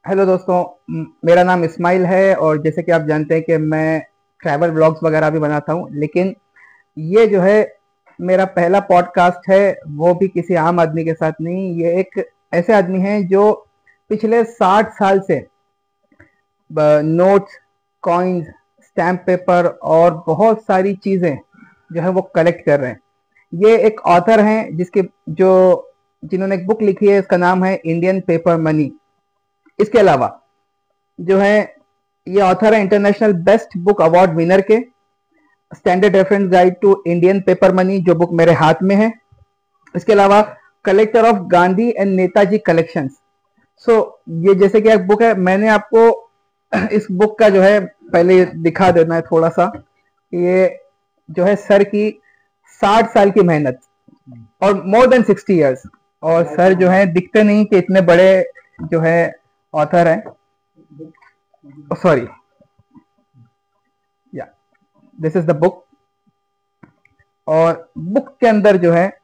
Hello दोस्तों। मेरा नाम इस्माइल है और जैसे कि आप जानते हैं कि मैं ट्रैवल व्लॉग्स वगैरह भी बनाता हूँ, लेकिन ये जो है मेरा पहला पॉडकास्ट है। वो भी किसी आम आदमी के साथ नहीं, ये एक ऐसे आदमी हैं जो पिछले 60 साल से नोट्स, कॉइन्स, स्टैम्प पेपर और बहुत सारी चीज़ें जो है वो कलेक्ट कर रहे हैं। ये एक ऑथर हैं जो जिन्होंने एक बुक लिखी है, इसका नाम है इंडियन पेपर मनी। इसके अलावा जो है ये ऑथर है international best book award winner के standard reference guide to Indian paper money, जो बुक मेरे हाथ में है। इसके अलावा collector of Gandhi and Netaji collections. So ये जैसे कि एक बुक है, मैंने आपको इस बुक का जो है पहले दिखा देना है थोड़ा सा। ये जो है सर की 60 साल की मेहनत और मोर देन 60 ईयर्स। और सर जो है दिखते नहीं कि इतने बड़े जो है ऑथर हैं। सॉरी, या दिस इज द बुक। और बुक के अंदर जो है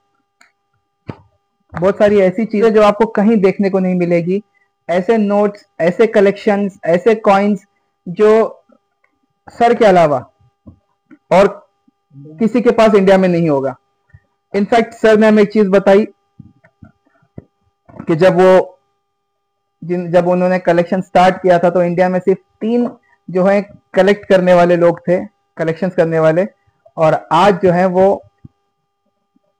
बहुत सारी ऐसी चीजें जो आपको कहीं देखने को नहीं मिलेगी। ऐसे नोट्स, ऐसे कलेक्शंस, ऐसे कॉइन्स जो सर के अलावा और किसी के पास इंडिया में नहीं होगा। इनफैक्ट सर ने हमें एक चीज बताई कि जब उन्होंने कलेक्शन स्टार्ट किया था तो इंडिया में सिर्फ 3 जो है कलेक्ट करने वाले लोग थे, कलेक्शंस करने वाले। और आज जो है वो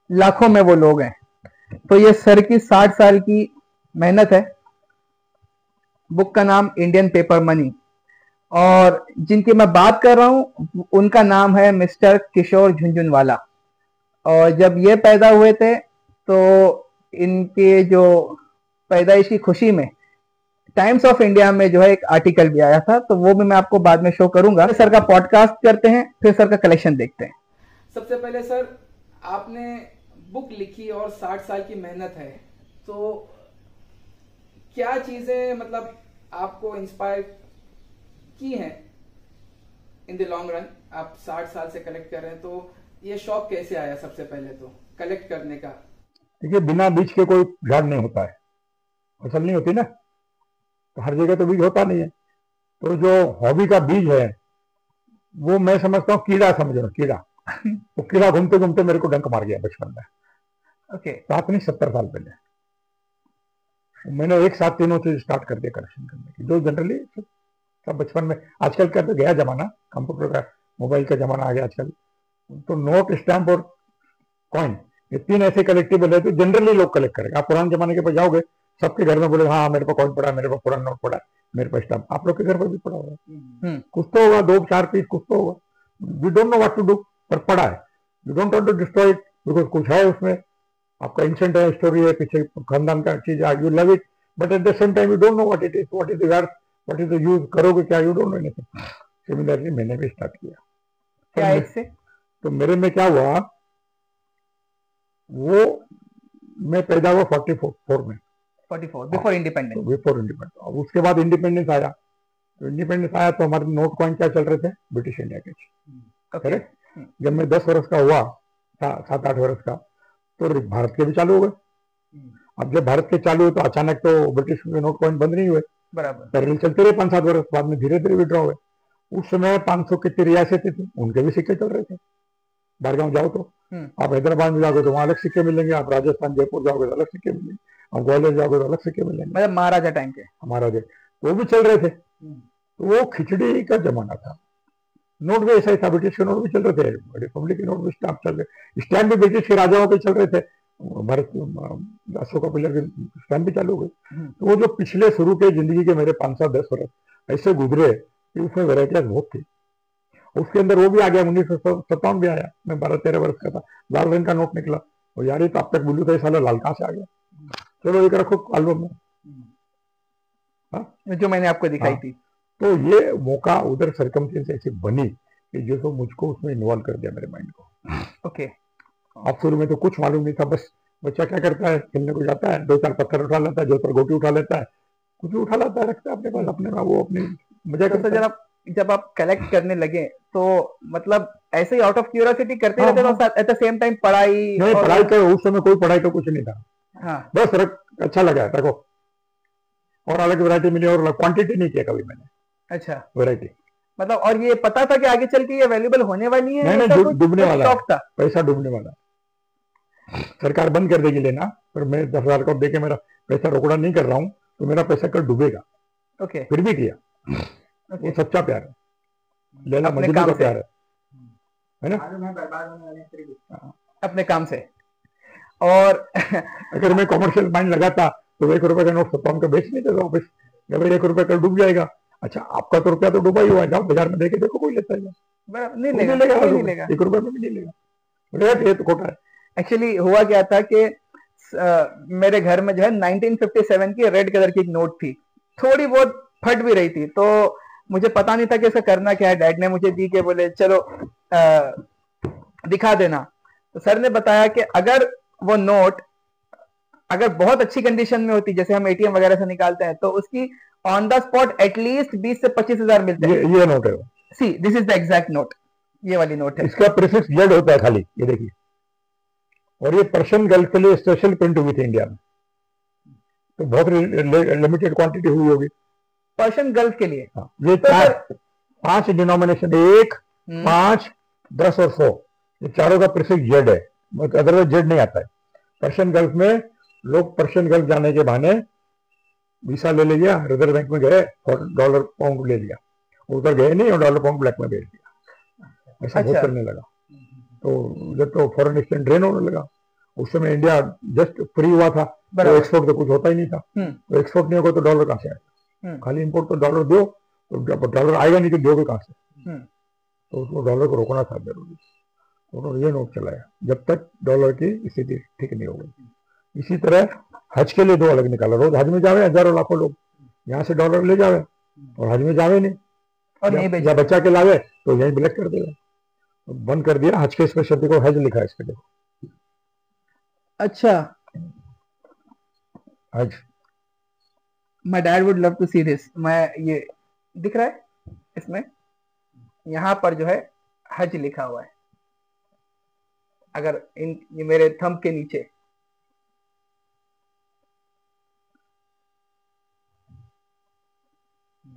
लाखों में वो लोग हैं। तो ये सर की 60 साल की मेहनत है। बुक का नाम इंडियन पेपर मनी। और जिनकी मैं बात कर रहा हूं उनका नाम है मिस्टर किशोर झुंझुनवाला। और जब ये पैदा हुए थे तो इनके जो पैदाइश की खुशी में टाइम्स ऑफ इंडिया में जो है एक आर्टिकल भी आया था, तो वो भी मैं आपको बाद में शो करूंगा। सर का पॉडकास्ट करते हैं, फिर सर का कलेक्शन देखते हैं। सबसे पहले सर, आपने बुक लिखी और 60 साल की मेहनत है, तो क्या चीजें मतलब आपको इंस्पायर की हैं इन द लॉन्ग रन? आप 60 साल से कलेक्ट कर रहे हैं, तो ये शौक कैसे आया सबसे पहले तो कलेक्ट करने का? देखिए, बिना बीज के कोई झाड़ नहीं होता है, फसल नहीं होती ना, तो हर जगह तो बीज होता नहीं है। तो जो हॉबी का बीज है वो मैं समझता हूँ कीड़ा, समझो कीड़ा। तो कीड़ा घूमते घूमते मेरे को डंक मार गया बचपन में। ओके। सात नहीं, 70 साल पहले मैंने एक साथ तीनों चीज स्टार्ट कर दिया कलेक्शन करने की, जो जनरली सब बचपन में। आजकल का तो गया जमाना, कंप्यूटर का, मोबाइल का जमाना आ गया आजकल। तो नोट, स्टैम्प और कॉइन, ये 3 ऐसे कलेक्टिबल है तो जनरली लोग कलेक्ट करेंगे। आप पुराने जमाने के पास जाओगे, सबके घर में बोले हाँ मेरे पास कॉइन पड़ा, मेरे पास पुराना नोट पड़ा, मेरे पास स्टैम्प। आप लोग के घर पर भी पड़ा होगा, कुछ तो होगा, 2-4 पीस कुछ तो होगा। You don't know what to do, पर पड़ा है। You don't want to destroy it, because कुछ है उसमें, आपका इंसेंट है, स्टोरी है, पीछे खानदान का चीज है, you love it, but at the same time you don't know what it is, what is the worth, what is the use, करोगे क्या, you don't know anything. Similarly मैंने भी स्टार्ट किया। क्या इससे? तो मेरे में क्या हुआ, वो मैं पैदा हुआ 44 में, 44 बिफोर इंडिपेंडेंस। Before independence. अब उसके बाद इंडिपेंडेंस आया, तो इंडिपेंडेंस आया तो हमारे नोट कॉइन क्या चल रहे थे, ब्रिटिश इंडिया के। करेक्ट। जब मैं 10 वर्ष का हुआ, 7-8 वर्ष का, तो भारत के भी चालू हो गए। अब जब भारत के चालू हुए तो अचानक तो ब्रिटिश के नोट कॉइन बंद नहीं हुए, बराबर पैरेलल चलते रहे 5-7 वर्ष, बाद में धीरे धीरे विड्रॉ हुए। उस समय 500 कितनी रियासतें थी, उनके भी सिक्के चल रहे थे। बारगांव जाओ तो आप हैदराबाद में जाओगे तो वहां अलग सिक्के मिलेंगे, आप राजस्थान जयपुर जाओगे तो अलग सिक्के मिलेंगे, आप ग्वालियर जाओगे तो अलग सिक्के मिलेंगे, मतलब महाराजा टाइम के। महाराजा वो भी चल रहे थे। तो वो खिचड़ी का जमाना था। नोट भी ऐसा ही था, ब्रिटिश के नोट भी चल रहे थे, रिपब्लिक के नोट भी स्टैम्प चल रहे, स्टैम्प भी ब्रिटिश के राजाओं के चल रहे थे, भारत अशोक पिलर के स्टैम्प भी चालू हो गए। तो वो जो पिछले शुरू के जिंदगी के मेरे 5-7-10 वर्ष ऐसे गुजरे कि उसमें वेराइटियाज बहुत थी। उसके अंदर वो भी आ गया, 1957 भी आया, मैं 12-13 वर्ष का था, लाल रंग का नोट निकला। और यार ये तो अब तक बोलू था, साला लाल कहां से आ गया, चलो एक रखो एल्बम में। जो मैंने आपको दिखाई थी। तो ये मौका, उधर सरकमस्टेंस ऐसी बनी कि जो तो मुझको उसमें इन्वॉल्व कर दिया मेरे माइंड को। ओके। अब शुरू में तो कुछ मालूम नहीं था, बस बच्चा क्या करता है, खेलने को जाता है, 2-4 पत्थर उठा लेता है, जो पर गोटी उठा लेता है, कुछ भी उठा लाता है, रखता है अपने पास, अपने में वो अपनी मजा करता है। जब आप कलेक्ट करने लगे तो मतलब ऐसे ही आउट ऑफ क्यूरियोसिटी करते रहते हो, एट द सेम टाइम पढ़ाई? नहीं, पढ़ाई का उस समय कोई पढ़ाई का कुछ नहीं था। बस रख, अच्छा लगा रखो। और अलग वैरायटी मिली और क्वांटिटी नहीं किया कभी मैंने। अच्छा, वैरायटी मतलब और ये पता था कि आगे चल के ये अवेलेबल होने वाली है? नहीं, डूबने वाला है, शौक था? पैसा डूबने वाला है। सरकार बंद कर देगी लेना, पर मैं 10,000 का देके मेरा पैसा रोकड़ा नहीं कर रहा हूँ, तो मेरा पैसा कल डूबेगा। ओके, फिर भी किया। वो सच्चा प्यार है, लेला मजनू का प्यार है ना, अपने काम से। और अगर मैं कॉमर्शियल माइंड लगाता तो 1 रुपए का नोट 57 का बेच नहीं देता वापस, जब 1 रुपए कल डूब जाएगा। अच्छा, आपका तो रुपया तो डूबा ही हुआ है, जाओ बाजार में देखे देखो, कोई लेता है नहीं लेगा, 1 रुपए में भी नहीं लेगा। ये तो खोटा है। एक्चुअली हुआ क्या था कि मेरे घर में जो है 1957 की रेड कलर की एक नोट थी, थोड़ी बहुत फट भी रही थी, तो मुझे पता नहीं था कि इसका करना क्या है। डैड ने मुझे दी कि बोले चलो दिखा देना। तो सर ने बताया कि अगर वो नोट अगर बहुत अच्छी कंडीशन में होती, जैसे हम एटीएम वगैरह से निकालते हैं, तो उसकी ऑन द स्पॉट एटलीस्ट 20 से 25 हजार मिलते हैं। ये नोट है, सी this is the exact note, ये वाली नोट है। इसका प्रीफिक्स जेड होता है खाली, ये देखिए। और ये पर्शियन गल्फ के लिए स्पेशल प्रिंट हुई थी इंडिया में, तो बहुत लिमिटेड क्वांटिटी हुई होगी पर्शियन गल्फ के लिए। हाँ, ये तो 5 डिनोमिनेशन, 1, 5, 10 और 100, ये चारों का प्रीफिक्स जेड है, अदरवाइज जेड नहीं आता है। पर्शियन गल्फ में लोग पर्शियन गल्फ जाने के बहाने वीसा ले लिया, रिजर्व बैंक में गए, डॉलर पाउंड ले लिया, उधर गए नहीं और डॉलर पाउंड ब्लैक में बेच दिया, ऐसा बहुत करने लगा। तो जब तो फॉरेन एक्सचेंज ड्रेन होने लगा, उस समय इंडिया जस्ट फ्री हुआ था, तो एक्सपोर्ट तो कुछ होता ही नहीं था, तो एक्सपोर्ट नहीं होगा तो डॉलर कहां से आएगा, खाली इंपोर्ट तो डॉलर दो, तो डॉलर आएगा नहीं तो दोगे कहां से, तो उसको डॉलर को रोकना था जरूरी। उन्होंने ये नोट चलाया जब तक डॉलर की स्थिति ठीक नहीं हो गई। इसी तरह हज के लिए 2 अलग निकाला, रोज हज में जावे हजारों लाखों लोग, यहाँ से डॉलर ले जावे और हज में जावे नहीं, और नहीं बच्चा के लावे तो यही ब्लैक कर देगा, तो बंद कर दिया। हज के इस पर शब्द को हज लिखा है इसके, देखो। अच्छा, हज, my dad would love to see this. मैं ये दिख रहा है इसमें, यहाँ पर जो है हज लिखा हुआ है, अगर ये मेरे थंब के नीचे।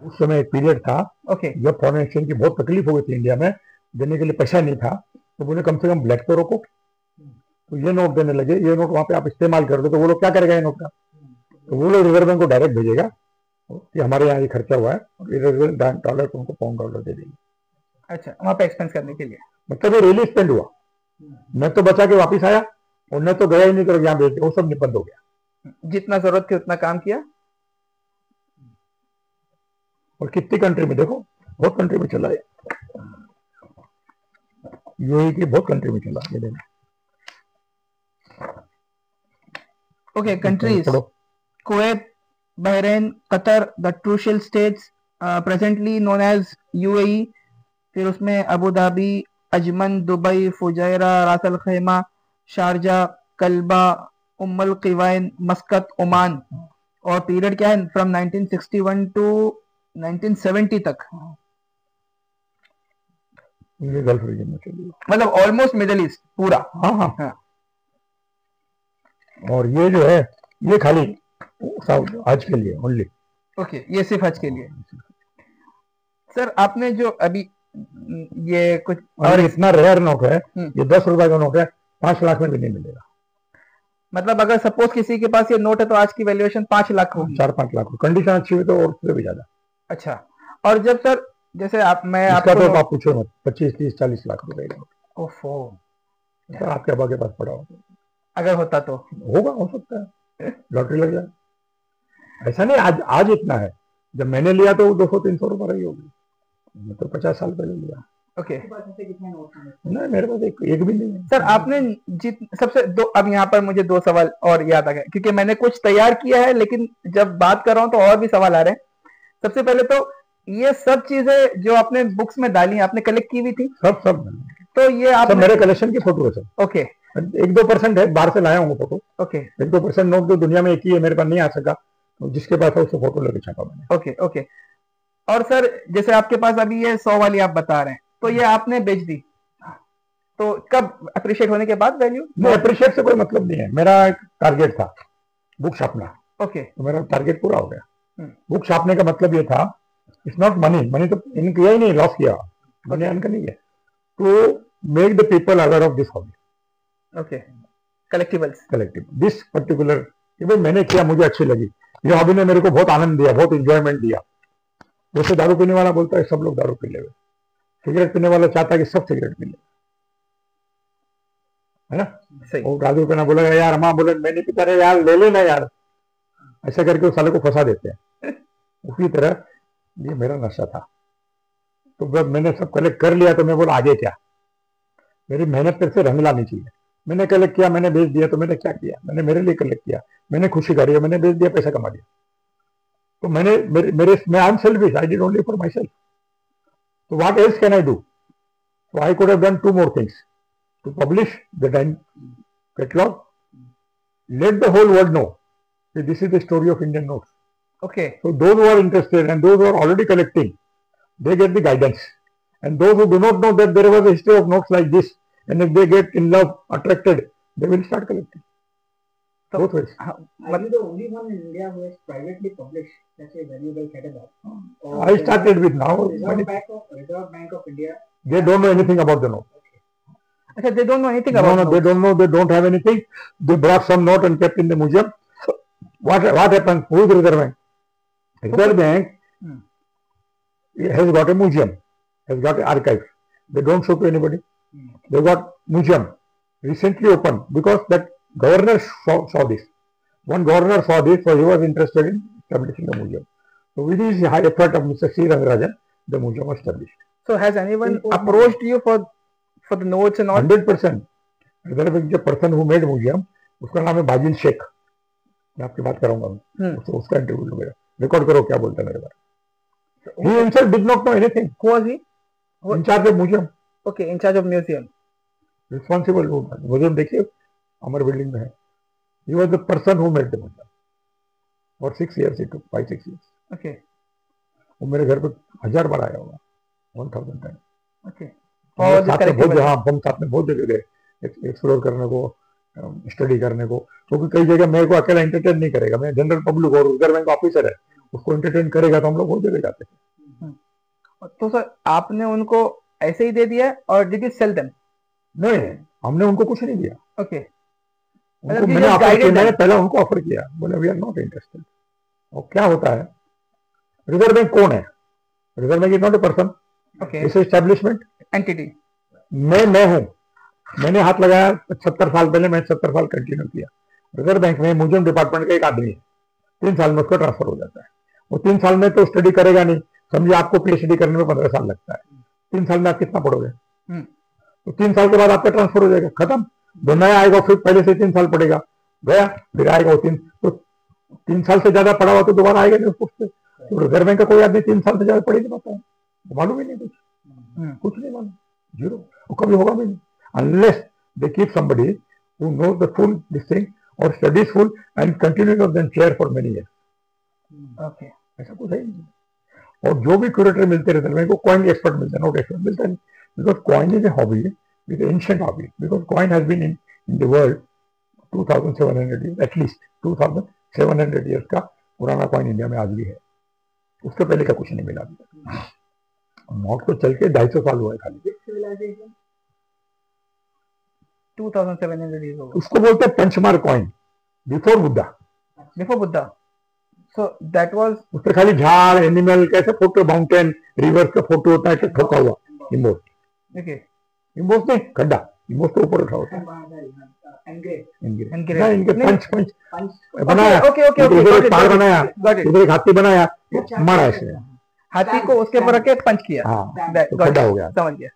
उस समय एक पीरियड था ओके, जब फॉरेन एक्सचेंज की बहुत तकलीफ हो गई थी इंडिया में, देने के लिए पैसा नहीं था, तो बोले कम से कम ब्लैक तो रोको, तो ये नोट देने लगे। ये नोट वहां पे आप इस्तेमाल कर दो, तो वो लोग क्या करेगा ये नोट का, तो वो लोग रिजर्व बैंक को डायरेक्ट भेजेगा कि हमारे यहाँ ये खर्चा हुआ है, और रिजर्व डॉलर को उनको पाउंड डॉलर दे देंगे। अच्छा, वहां पे एक्सपेंस करने के लिए, मतलब ये रियली स्पेंड हुआ, न तो बचा के वापिस आया और न तो गया ही नहीं, तो यहाँ भेज दिया, वो सब बंद हो गया। जितना जरूरत थी उतना काम किया, और कितनी कंट्री में देखो, बहुत कंट्री में चला है, यूएई की बहुत कंट्री में चला। ये देखो, okay, countries Kuwait, Bahrain, Qatar, the Trucial States presently known as UAE, फिर उसमें Abu Dhabi, Ajman, Dubai, Fujairah, Ras Al Khaimah, Sharjah, Kalba, Umm al Quwain, Muscat, Oman. और पीरियड क्या है, फ्रॉम 1961 टू 1970 तक, ये गल्फ रीजन में चलिए, मतलब ऑलमोस्ट मिडिल ईस्ट पूरा। हाँ हाँ हाँ। और ये जो है ये खाली हज के लिए ओनली। ओके, ये सिर्फ हज के लिए। सर आपने जो अभी ये कुछ और इतना रेयर नोट है, ये 10 रुपए का नोट है, 5 लाख में भी नहीं मिलेगा। मतलब अगर सपोज किसी के पास ये नोट है तो आज की वैल्यूएशन 5 लाख होगी, 4-5 लाख, कंडीशन अच्छी हुई तो और उससे भी ज्यादा। अच्छा, और जब सर जैसे मैं आपका तो आप पूछो मत, 25, 30, 40 लाख रुपए का। ओफो, तो आपके अब्बा के पास पड़ा हो, अगर होता तो होगा, हो सकता है लॉटरी लग जाए। ऐसा नहीं आज इतना है, जब मैंने लिया तो 200-300 रुपए रही होगी, मैं तो 50 साल पहले लिया। ओके, नहीं मेरे पास एक भी नहीं है। सर आपने सबसे दो, अब यहाँ पर मुझे 2 सवाल और याद आ गए, क्योंकि मैंने कुछ तैयार किया है लेकिन जब बात कर रहा हूँ तो और भी सवाल आ रहे हैं। सबसे पहले तो ये सब चीजें जो आपने बुक्स में डाली, आपने कलेक्ट की हुई थी? सब तो ये आप मेरे कलेक्शन की फोटो है सर। ओके, 1-2% है, बाहर से लाया हूँ फोटो। ओके, 1-2% नोट तो दुनिया में एक ही है, मेरे पास नहीं आ सका, तो जिसके पास है उससे फोटो लेके छापा मैंने। Okay okay. और सर जैसे आपके पास अभी ये 100 वाली आप बता रहे हैं, तो ये आपने बेच दी, तो कब अप्रिशिएट होने के बाद वैल्यू? नहीं, अप्रिशिएट से कोई मतलब नहीं है, मेरा एक टारगेट था बुक छापना। ओके, तो मेरा टारगेट पूरा हो गया। बुक छापने का मतलब ये था, इट्स नॉट मनी, मनी तो इन किया ही नहीं, लॉस किया, मनी अर्न करनी है, तो make the people aware of this hobby. Okay, collectibles, collective this particular कि भाई मैंने किया, मुझे अच्छी लगी, ये हॉबी ने मेरे को बहुत आनंद दिया, बहुत इंजॉयमेंट दिया। जैसे दारू पीने वाला बोलता है सब लोग दारू पी ले, सिगरेट पीने वाला चाहता है कि सब सिगरेट पी ले, है ना। सही। वो दारू पीना बोलेगा यार, माँ बोले मैं नहीं पीता, रहे यार ले लेना यार, ऐसा करके उस साले को फंसा देते हैं। उसी तरह ये मेरा नशा था, तो जब मैंने सब कलेक्ट कर लिया तो मैं बोला आगे क्या, मेरी मेहनत फिर से रंग लानी चाहिए। मैंने कलेक्ट किया, मैंने बेच दिया, तो मैंने क्या किया, मैंने मेरे लिए कलेक्ट किया, मैंने खुशी करी, मैंने बेच दिया, पैसा कमा लिया, तो मैंने मैं I am selfish, I did only for myself, तो what else can I do, so I could have done two more things: to publish the catalog, let the whole world know that this is the story of Indian notes. Okay. So those who are interested and those who are already collecting, they get the guidance. And those who do not know that there was a history of notes like this, and if they get in love, attracted, they will start collecting. So, both ways. Are you the only one in India who has privately published such a valuable catalog? I started with now. Reserve Bank of India. They don't know anything about the note. Okay, they don't know anything about notes. They don't know. They don't have anything. They brought some note and kept in the museum. So what happens? Who is the Reserve Bank? Reserve Bank has got a museum, has got an archive. They don't show to anybody. They got museum recently opened because that governor saw this. One governor saw this, so he was interested in establishing a museum. So with this high effort of Mr. C. Rangarajan, the museum was established. So has anyone approached you for the notes and all? 100%. Reserve Bank, the person who made museum, उसका नाम है बाजिल शेख, मैं आपकी बात कराऊंगा, तो उसका interview लो, मेरा रिकॉर्ड करो क्या बोलता है मेरे बारे में. He himself did not know anything. Who was he? In charge of museum. Okay, in charge of museum. Responsible museum देखिए हमारे बिल्डिंग में है. He was the person who made the museum. For 6 years it took, 5-6 years. Okay. वो मेरे घर पे 1000 बार आया होगा, 1000 टाइम. Okay. और साथ में बहुत जगह, हम साथ में बहुत जगह गए एक्सप्लोर करने को, स्टडी करने को, क्योंकि कई जगह मेरे को अकेला एंटरटेन नहीं करेगा, मैं जनरल पब्लिक और रिजर्व बैंक ऑफिसर है, उसको एंटरटेन करेगा, तो हम लोग बहुत जगह जाते हैं. तो सर आपने उनको ऐसे ही दे दिया और डिड यू सेल देम? नहीं, हमने उनको कुछ नहीं दिया. ओके. उनको मैंने ऑफर किया, मैंने पहले उनको ऑफर किया, बोले वी आर नॉट इंटरेस्टेड. और क्या होता है, रिजर्व बैंक कौन है? Reserve bank is not a person. Okay. It's establishment entity. मैं हूं, मैंने हाथ लगाया 70 साल पहले, मैं 70 साल कंटिन्यू किया. रिजर्व बैंक में म्यूजियम डिपार्टमेंट का एक आदमी है, 3 साल में उसका ट्रांसफर हो जाता है. वो 3 साल में तो स्टडी करेगा नहीं, समझिए आपको पीएचडी करने में 15 साल लगता है, 3 साल में आप कितना पढ़ोगे? तो 3 साल के बाद आपका ट्रांसफर हो जाएगा, खत्म. जो नया आएगा फिर पहले से 3 साल पढ़ेगा, गया, फिर आएगा वो 3 साल से ज्यादा पढ़ा हुआ तो दोबारा आएगा नहीं उस पे. तो रिजर्व बैंक का कोई आदमी 3 साल से ज्यादा पढ़ नहीं पाता है, मालूम ही नहीं कुछ नहीं मालूम, जीरो. वो कभी होगा भी नहीं unless they keep somebody who knows the full this thing or studies full and continues on the chair for many years. Okay. ऐसा कुछ है नहीं. और जो भी क्यूरेटर मिलते रहते हैं, मेरे को कॉइन एक्सपर्ट मिलता है, नोट एक्सपर्ट मिलता है, because coin is a hobby, is ancient hobby, because coin has been in the world 2700 years, at least 2700 years का पुराना कॉइन इंडिया में आज भी है. उसके पहले का कुछ नहीं मिला अभी तक. नोट तो चल के 250 साल हुआ है खाली. 2700 years old. उसको बोलते हैं punch mark coin, before Buddha. Before Buddha. So that was. उसपे खाली झाड़, एनिमल, कैसे फोटो, माउंटेन, रिवर का फोटो होता है, ठोका हुआ इम्बोस. Okay. इम्बोस नहीं, खड्डा, इम्बोस के ऊपर उठा होता है. इनके पंच बनाया, उधर पहाड़ बनाया, उधर एक हाथी बनाया, मारा इसने, हाथी को उसके ऊपर रख के पंच किया. हाँ, तो खड्डा हो गया, समझ गया.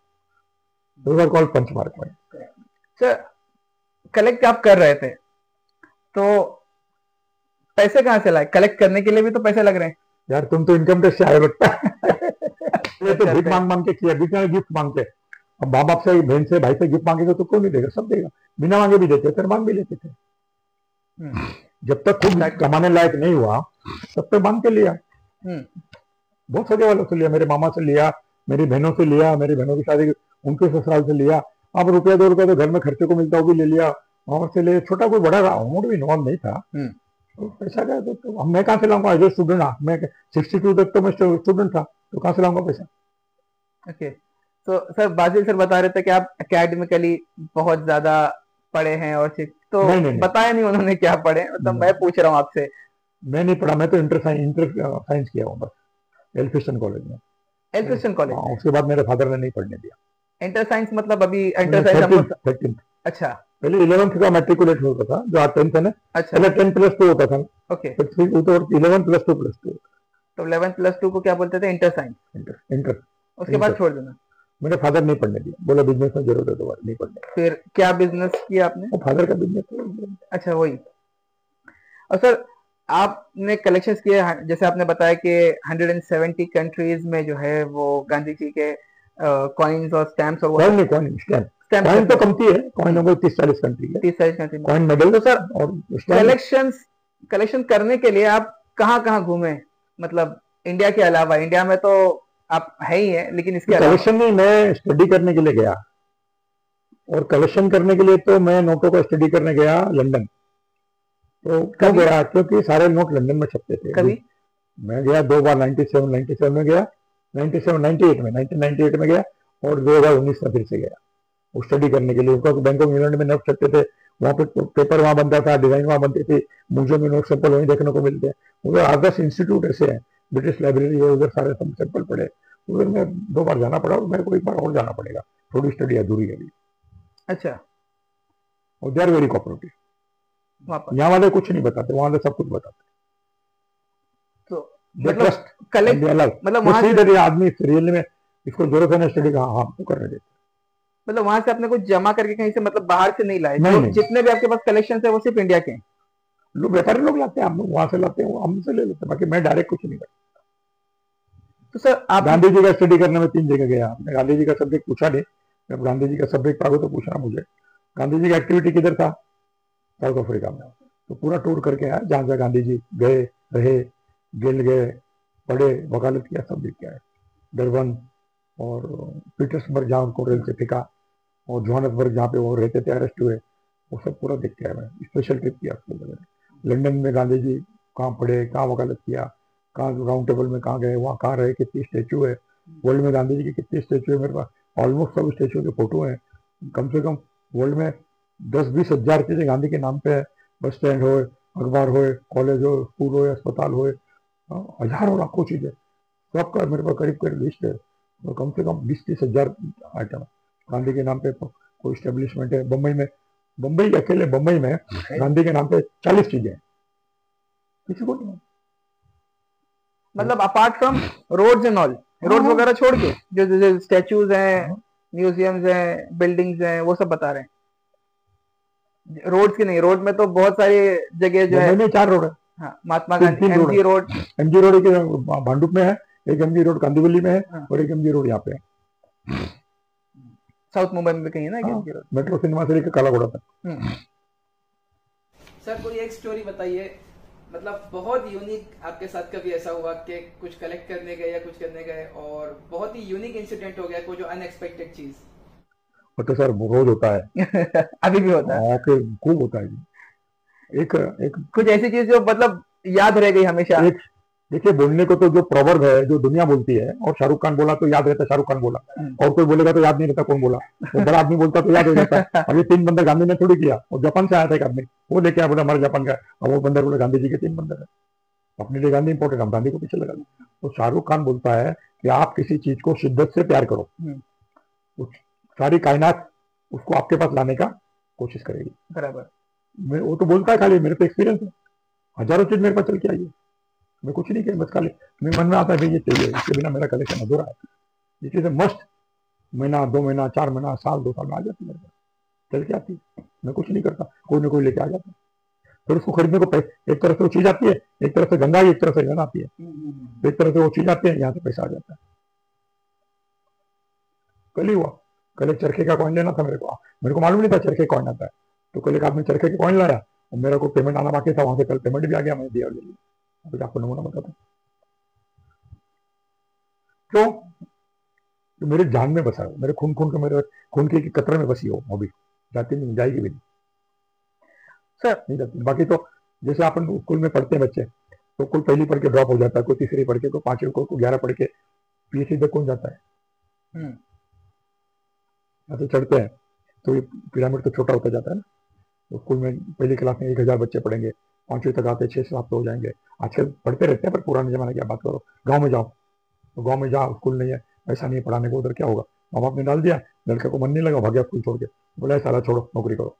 उधर कॉल पंचमार कॉइन. सर कलेक्ट आप कर रहे थे तो पैसे कहाँ से लाए? कलेक्ट करने के लिए भी तो पैसे लग रहे हैं यार. तुम तो इनकम टैक्स से आए लगता है. ये तो भीख मांग के किया, बीच में गिफ्ट मांगते. अब माँ बाप से, बहन से, भाई से गिफ्ट मांगेगा तो क्यों नहीं देगा? सब देगा, बिना मांगे भी देते थे, मांग भी लेते थे. जब तक खुद कमाने लायक नहीं हुआ तब तक मांग के लिया. बहुत सगे वालों से लिया, मेरे मामा से लिया, मेरी बहनों से लिया, मेरी बहनों की शादी उनके ससुराल से लिया. अब रुपया 2 रुपया तो घर में खर्चे को मिलता, वो भी ले लिया, वहां से ले. छोटा कोई बड़ा अमाउंट भी इन्वॉल्व नहीं था, तो पैसा क्या, तो मैं कहाँ से लाऊंगा, एज ए स्टूडेंट। मैं 62 तक तो मैं स्टूडेंट था, तो कहाँ से लाऊंगा पैसा। ओके, तो सर बाजिल सर बता रहे थे कि आप एकेडमिकली बहुत ज्यादा पढ़े हैं और तो नहीं नहीं नहीं, बताया नहीं उन्होंने क्या पढ़े, मतलब मैं पूछ रहा हूँ आपसे। मैं नहीं पढ़ा, मैं तो इंटर साइंस किया हूँ बस, एल्फिस्टन कॉलेज में। एल्फिस्टन कॉलेज में उसके बाद मेरे फादर ने नहीं पढ़ने दिया। इंटर साइंस, मतलब अभी इंटर साइंस हमको। 13th। अच्छा पहले 11th का मैट्रिकुलेट होता था, जो आज 10th है ना, अच्छा, पहले 10+2 होता था, ओके। फिर 11+2+2 तो 11+2 को क्या बोलते थे, इंटर साइंस। इंटर इंटर उसके बाद इंटर। छोड़ देना। मेरे फादर नहीं पढ़ने दिया, बोला बिजनेस में जरूरत है तो नहीं पढ़ने दिया। फिर क्या बिजनेस किया आपने? वो फादर का बिजनेस। अच्छा वही। और सर आपने कलेक्शंस किए, जैसे आपने बताया कि 170 कंट्रीज में जो है वो गांधी जी के कॉइन्स और स्टैम्प्स और वो कॉइन नहीं, कॉइन स्टैम्प, स्टैम्प कॉइन तो कमती है, कॉइन होगा 30-40 कंट्री है, 30 कंट्री में। Coin medal. तो सर और स्टैम्प कलेक्शन करने के लिए आप कहाँ कहाँ घूमे, मतलब इंडिया के अलावा? इंडिया में तो आप है ही है, लेकिन इसके अलावा? कलेक्शन नहीं, मैं स्टडी करने के लिए गया, और कलेक्शन करने के लिए तो मैं नोटों का स्टडी करने गया लंदन। तो क्यों कभी गया, क्योंकि सारे नोट लंदन में छपते थे। कभी मैं गया 2 बार, 97 में गया, 98 में, 1998 में गया, और 2019 में फिर से गया वो स्टडी करने के लिए। उनका बैंक ऑफ इंग्लैंड में नोट छपते थे, वहाँ पे पेपर वहाँ बनता था, डिजाइन वहाँ बनती थी, म्यूजियम में नोट सैंपल वहीं देखने को मिलते हैं। उधर 8-10 इंस्टीट्यूट ऐसे हैं, ब्रिटिश लाइब्रेरी है, उधर सारे सैंपल पड़े। उधर मैं 2 बार जाना पड़ा, और मेरे को एक बार और जाना पड़ेगा, थोड़ी स्टडी अधूरी है अभी। अच्छा, और दे आर वेरी कोऑपरेटिव। वहाँ पर यहाँ वाले कुछ नहीं बताते, वहाँ वाले सब कुछ बताते। तो दे मतलब ट्रस्ट कलेक्ट, अलग, मतलब वो वहां सी से, दैट ये आदमी रियल में इसको जरूरत है ना स्टडी का, हाँ तो करने देते। मतलब वहां से आपने कुछ जमा करके कहीं से, मतलब बाहर से नहीं लाए? नहीं जो नहीं, जितने भी आपके पास कलेक्शन है वो सिर्फ इंडिया के हैं? लोग व्यापारी लोग लाते हैं, हम लोग वहां से लाते हैं, वो हमसे ले लेते हैं, बाकी मैं डायरेक्ट कुछ नहीं करता। तो सर आप गांधी जी का स्टडी करने में 3 जगह गया। आपने गांधी जी का सब्जेक्ट पूछा नहीं, जब गांधी जी का सब्जेक्ट पागो तो पूछना मुझे। गांधी जी का एक्टिविटी किधर था, साउथ अफ्रीका में। तो पूरा टूर करके आया, जहां जहां गांधी जी गए, रहे, गिल गए, पढ़े, वकालत किया, सब देख के आए। डरबन और पीटर्सबर्ग जहाँ उनको रेल से फेंका, और जोहान्सबर्ग जहाँ पे वो रहते थे, अरेस्ट हुए, वो सब पूरा देख के आया मैं। स्पेशल ट्रिप किया उसके लिए। लंदन में गांधी जी कहाँ पढ़े, कहाँ वकालत किया, कहाँ राउंड टेबल में कहाँ गए, वहाँ कहाँ रहे, कितनी स्टेचू है, वर्ल्ड में गांधी जी की कितनी स्टेचू है मेरे पास, ऑलमोस्ट सब स्टेचू के फोटो हैं। कम से कम वर्ल्ड में 10-20 हजार चीजें गांधी के नाम पे है। बस स्टैंड हो, अखबार हो, कॉलेज हो, स्कूल हो, अस्पताल हो, हजारों लाखों चीजें, सबका मेरे पास करीब करीब लिस्ट है। तो कम से कम 20-30 हजार आइटम गांधी के नाम पे कोई स्टेब्लिशमेंट है। बम्बई में, बम्बई अकेले बम्बई में गांधी के नाम पे 40 चीजें हैं, किसी को नहीं। मतलब apart from roads and all, roads वगैरह छोड़ के जो स्टैचूज हैं, म्यूजियम्स हैं, बिल्डिंग्स हैं, वो सब बता रहे हैं? रोड्स की नहीं, रोड में तो बहुत सारी जगह जो है। बम्बई में 4 रोड है, हाँ, महात्मा 3 गांधी रोड एमजी है। रोड, एमजी रोड एक भांडुप में है, एक एमजी रोड कांदिवली में है, हाँ, और एक एमजी रोड यहाँ पे है। साउथ मुंबई में भी कहीं है ना एमजी रोड। मेट्रो सिनेमा से लेकर काला घोड़ा तक। सर कोई एक स्टोरी बताइए, मतलब बहुत यूनिक आपके साथ कभी ऐसा हुआ कि कुछ कलेक्ट करने गए या कुछ करने गए और बहुत ही यूनिक इंसिडेंट हो गया, कोई जो अनएक्सपेक्टेड चीज? वो तो सर रोज होता है। अभी भी होता है? ओके, खूब होता है जी। एक कुछ ऐसी चीज जो मतलब याद रह गई हमेशा? एक देखिए, बोलने को तो जो प्रोवर्ब है, जो दुनिया बोलती है, और शाहरुख खान बोला तो याद रहता है शाहरुख खान बोला, और कोई बोलेगा तो याद नहीं रहता कौन बोला। वो बड़ा आदमी बोलता तो याद हो जाता है। अब ये 3 बंदर गांधी ने थोड़ी किया, और जापान से आया था एक आदमी, वो लेके आया, बोला हमारे जापान का है। और वो बंदर बोले गांधी जी के 3 बंदर है, अपने लिए गांधी इंपॉर्टेंट, हम गांधी को पीछे लगा। तो शाहरुख खान बोलता है कि आप किसी चीज को शिद्दत से प्यार करो, सारी कायनात उसको आपके पास लाने का कोशिश करेगी। बराबर। वो तो बोलता है, खाली मेरे पे एक्सपीरियंस है, हजारों चीज मेरे पास चल के आई है, मैं कुछ नहीं किया, बस खाली मेरे मन में आता है भाई ये चाहिए, इसके बिना मेरा कलेक्शन अधूरा है। ये चीजें मस्ट महीना, 2 महीना, 4 महीना, साल, 2 साल में आ जाती है मेरे पास, चल के आती है। मैं कुछ नहीं करता, कोई ना कोई लेके आ जाता है। फिर उसको खरीदने को एक तरह से वो चीज आती है, एक तरह से गंगा, एक तरह से गन आती है, एक तरह से वो चीज आती है, यहाँ से पैसा आ जाता है। कल ही हुआ, कल एक चरखे का कॉइन लेना था मेरे को मालूम नहीं था चरखे कॉइन आता है। तो कल एक आदमी चरखे के कॉइन लाया, और मेरा को पेमेंट आना बाकी था, वहां से कल पेमेंट भी आ गया, मैंने दिया और ले लिया। अभी आपको नमूना बताता हूँ क्यों। तो मेरे जान में बसा है, मेरे खून के, मेरे खून के कतरे में बसी हो, अभी जाती नहीं, जाएगी भी नहीं सर नहीं जाती। बाकी तो जैसे अपन स्कूल में पढ़ते हैं बच्चे, तो कोई पहली पढ़ के ड्रॉप हो जाता है, कोई तीसरी पढ़ के, कोई पांचवी, कोई 11 पढ़ के पीएचडी तक कौन जाता है। ऐसे चढ़ते हैं तो ये पिरामिड तो छोटा होता जाता है ना। तो स्कूल में पहली क्लास में 1000 बच्चे पढ़ेंगे, पांचवी तक आते 6-7 हो जाएंगे। आजकल पढ़ते रहते हैं, पर पुराने जमाने की बात करो, गाँव में जाओ तो गाँव में जाओ, स्कूल नहीं है, पैसा नहीं है पढ़ाने को, उधर क्या होगा, माँ बाप ने डाल दिया, लड़के को मन नहीं लगा, भाग्या स्कूल छोड़ के, बोला साला छोड़ो नौकरी करो।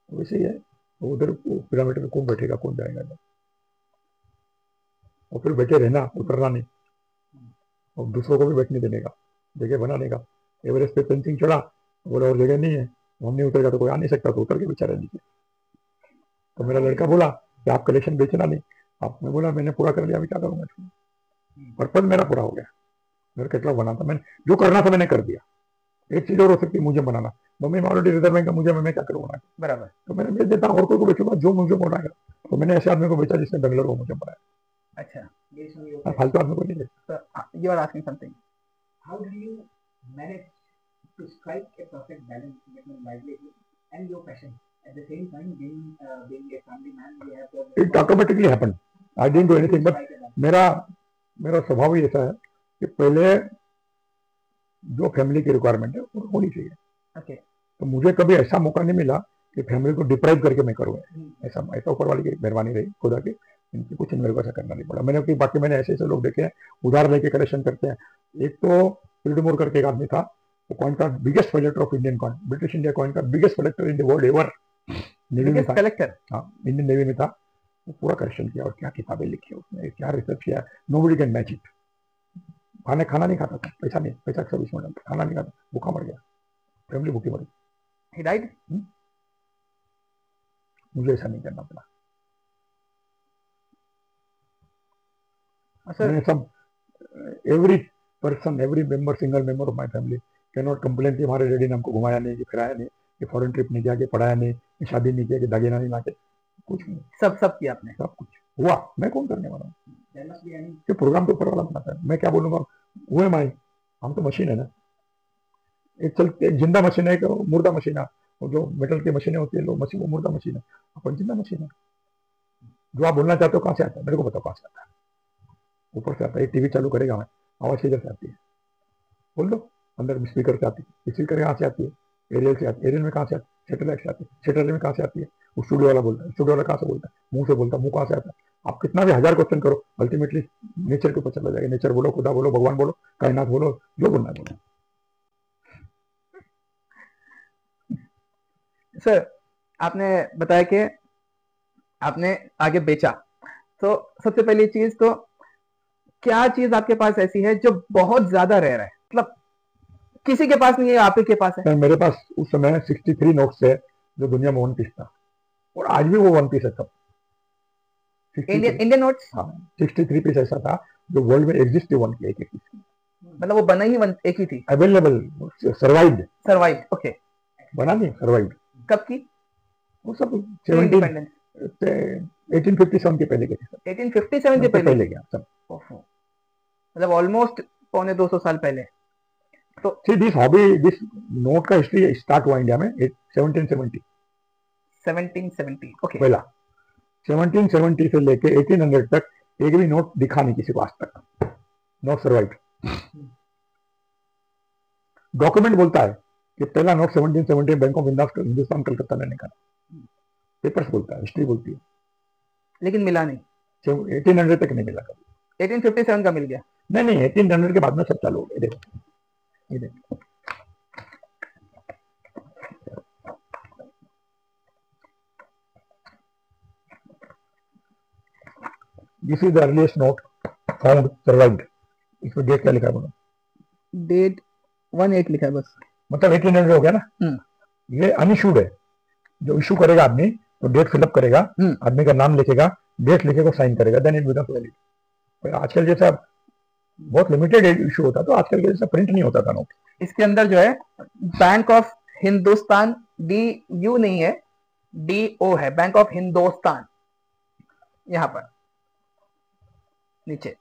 तो वैसे ही है, तो उधर पिरामिड में कौन बैठेगा, कौन जाएगा, और फिर बैठे रहना, उतरना नहीं, और दूसरों को भी बैठने देने का, जगह बनाने का। एवरेस्ट पे पेंसिंग चढ़ा, बोला और जगह नहीं है, हम नहीं उतरेगा तो कोई आ नहीं सकता, तो उतर के बेचारा नीचे। तो मेरा लड़का बोला कि आप कलेक्शन बेचना नहीं, आपने बोला मैंने पूरा कर लिया, अभी क्या करूंगा, पर्पज मेरा पूरा हो गया। मेरा कैटलॉग बना था, मैंने जो करना था मैंने कर दिया। एक चीज और हो सकती है, मुझे बनाना, मम्मी ऑलरेडी रिजर्व बैंक का, मुझे मैं क्या करूँगा, बराबर, तो मैंने बेच देता, और कोई को बेचूंगा जो मुझे बनाएगा। तो मैंने ऐसे आदमी को बेचा जिसने बेंगलोर को मुझे बनाया। अच्छा, फालतू आदमी को नहीं बेचा। You are asking something. How do you manage to strike a perfect balance between livelihood and your passion? At the same time, being a family man, you have to. It automatically happened. I didn't do anything, but मेरा स्वभाव ही ऐसा है कि पहले जो family की requirement है वो होनी चाहिए। ओके, तो मुझे कभी ऐसा मौका नहीं मिला कि फैमिली को डिप्राइव करके मैं करूँ, ऐसा ऊपर वाली की मेहरबानी रही, खुदा की, इनकी कुछ मेरे को ऐसा करना नहीं पड़ा। मैंने बाकी मैंने ऐसे ऐसे लोग देखे हैं उधार लेके कलेक्शन करते हैं। एक तो फिल्डमोर करके एक आदमी था, वो कॉइन का biggest collector of Indian coin, British India coin का biggest collector in the world ever, navy में था, कलेक्टर, हाँ इंडियन नेवी में था। वो पूरा कलेक्शन किया, और क्या किताबें लिखी उसने, क्या रिसर्च किया, नोबडी कैन मैच इट। खाना नहीं खाता था, पैसा नहीं, पैसा 24 में डालता, खाना नहीं खाता, भूखा मर गया, फैमिली भूखी मर गई, ही डाइड। मुझे ऐसा नहीं करना पड़ा। सर, मैंने सब every person, every member, single member of my family can not complain कि हमारे डैडी ने हमको घुमाया नहीं, कि फिराया नहीं, कि फॉरेन ट्रिप नहीं किया, कि पढ़ाया नहीं, कि शादी नहीं किया, कि दागिना नहीं लाके, कुछ नहीं, सब किया आपने, सब कुछ हुआ। मैं कौन करने वाला हूँ, There must be any. ये प्रोग्राम तो ऊपर वाला बनाता है, मैं क्या बोलूंगा, हुए माई, हम तो मशीन है ना, एक जिंदा मशीन है, एक मुर्दा मशीन है। वो जो मेटल की मशीनें होती है, लोग मशीन, वो मुर्दा मशीन है, अपन जिंदा मशीन है। जो आप बोलना चाहते हो कहाँ से आता है, मेरे को बताओ कहाँ से आता है। ऊपर से आता है, टीवी चालू करेगा, आवाज किधर से आती है, बोल दो। अंदर स्पीकर से आती है, स्पीकर कहाँ से आती है, एरियल से आती है, एरियल में कहाँ से आती है, सैटेलाइट से आती है, सैटेलाइट में कहाँ से आती है, वो स्टूडियो वाला बोलता है, स्टूडियो वाला कहाँ से बोलता है, मुंह से बोलता है, मुंह कहाँ से आता है। आप कितना भी 1000 क्वेश्चन करो, अल्टीमेटली नेचर के ऊपर चला जाएगा। नेचर बोलो, खुदा बोलो, भगवान बोलो, कायनात बोलो, जो बोलना है बोलो। सर, आपने बताया कि आपने आगे बेचा, तो सबसे पहली चीज तो क्या चीज आपके पास ऐसी है जो बहुत ज्यादा रेयर है, मतलब किसी के पास नहीं है, आप ही के पास है? मेरे पास उस समय 63 नोट्स है जो दुनिया में 1 पीस था, और आज भी वो 1 पीस है। सब इंडियन नोट्स, हाँ 63 पीस ऐसा था जो वर्ल्ड में एग्जिस्ट 1 की, एक पीस, मतलब वो बना ही एक ही थी, अवेलेबल, सर्वाइव्ड, ओके, बना नहीं, सर्वाइव्ड। कब की? वो सब 1857 के पहले के, 1857 के पहले गया सब, मतलब ऑलमोस्ट 250 साल पहले। तो दिस नोट का हिस्ट्री स्टार्ट हुआ इंडिया में 1770, ओके, पहला 1770 से लेके 1800 तक एक भी नोट दिखा नहीं किसी को आज तक, नोट सर्वाइव्ड। डॉक्यूमेंट बोलता है कि पहला note 1770 bank of Hindustan Calcutta में निकाला, पेपर्स बोलता है, हिस्ट्री बोलती है, लेकिन मिला नहीं, 1800 तक नहीं मिला कभी। 1857 का मिल गया? नहीं, 1800 के बाद में सब चालू हो गया। देखो ये देखो, this is the earliest not found survived. इसमें डेट क्या लिखा है बोलो? डेट 18 लिखा है बस, मतलब 1800 हो गया ना। ये अनइशूड है, जो इशू करेगा आदमी तो डेट फिलअप करेगा, आदमी का नाम लिखेगा, डेट लिखेगा, साइन करेगा, देन इट बिकम्स वैलिड। आजकल जैसा बहुत लिमिटेड इशू होता, तो आजकल जैसा प्रिंट नहीं होता था नोट। इसके अंदर जो है बैंक ऑफ हिंदुस्तान, DU नहीं है, DO है, बैंक ऑफ हिंदुस्तान, यहां पर नीचे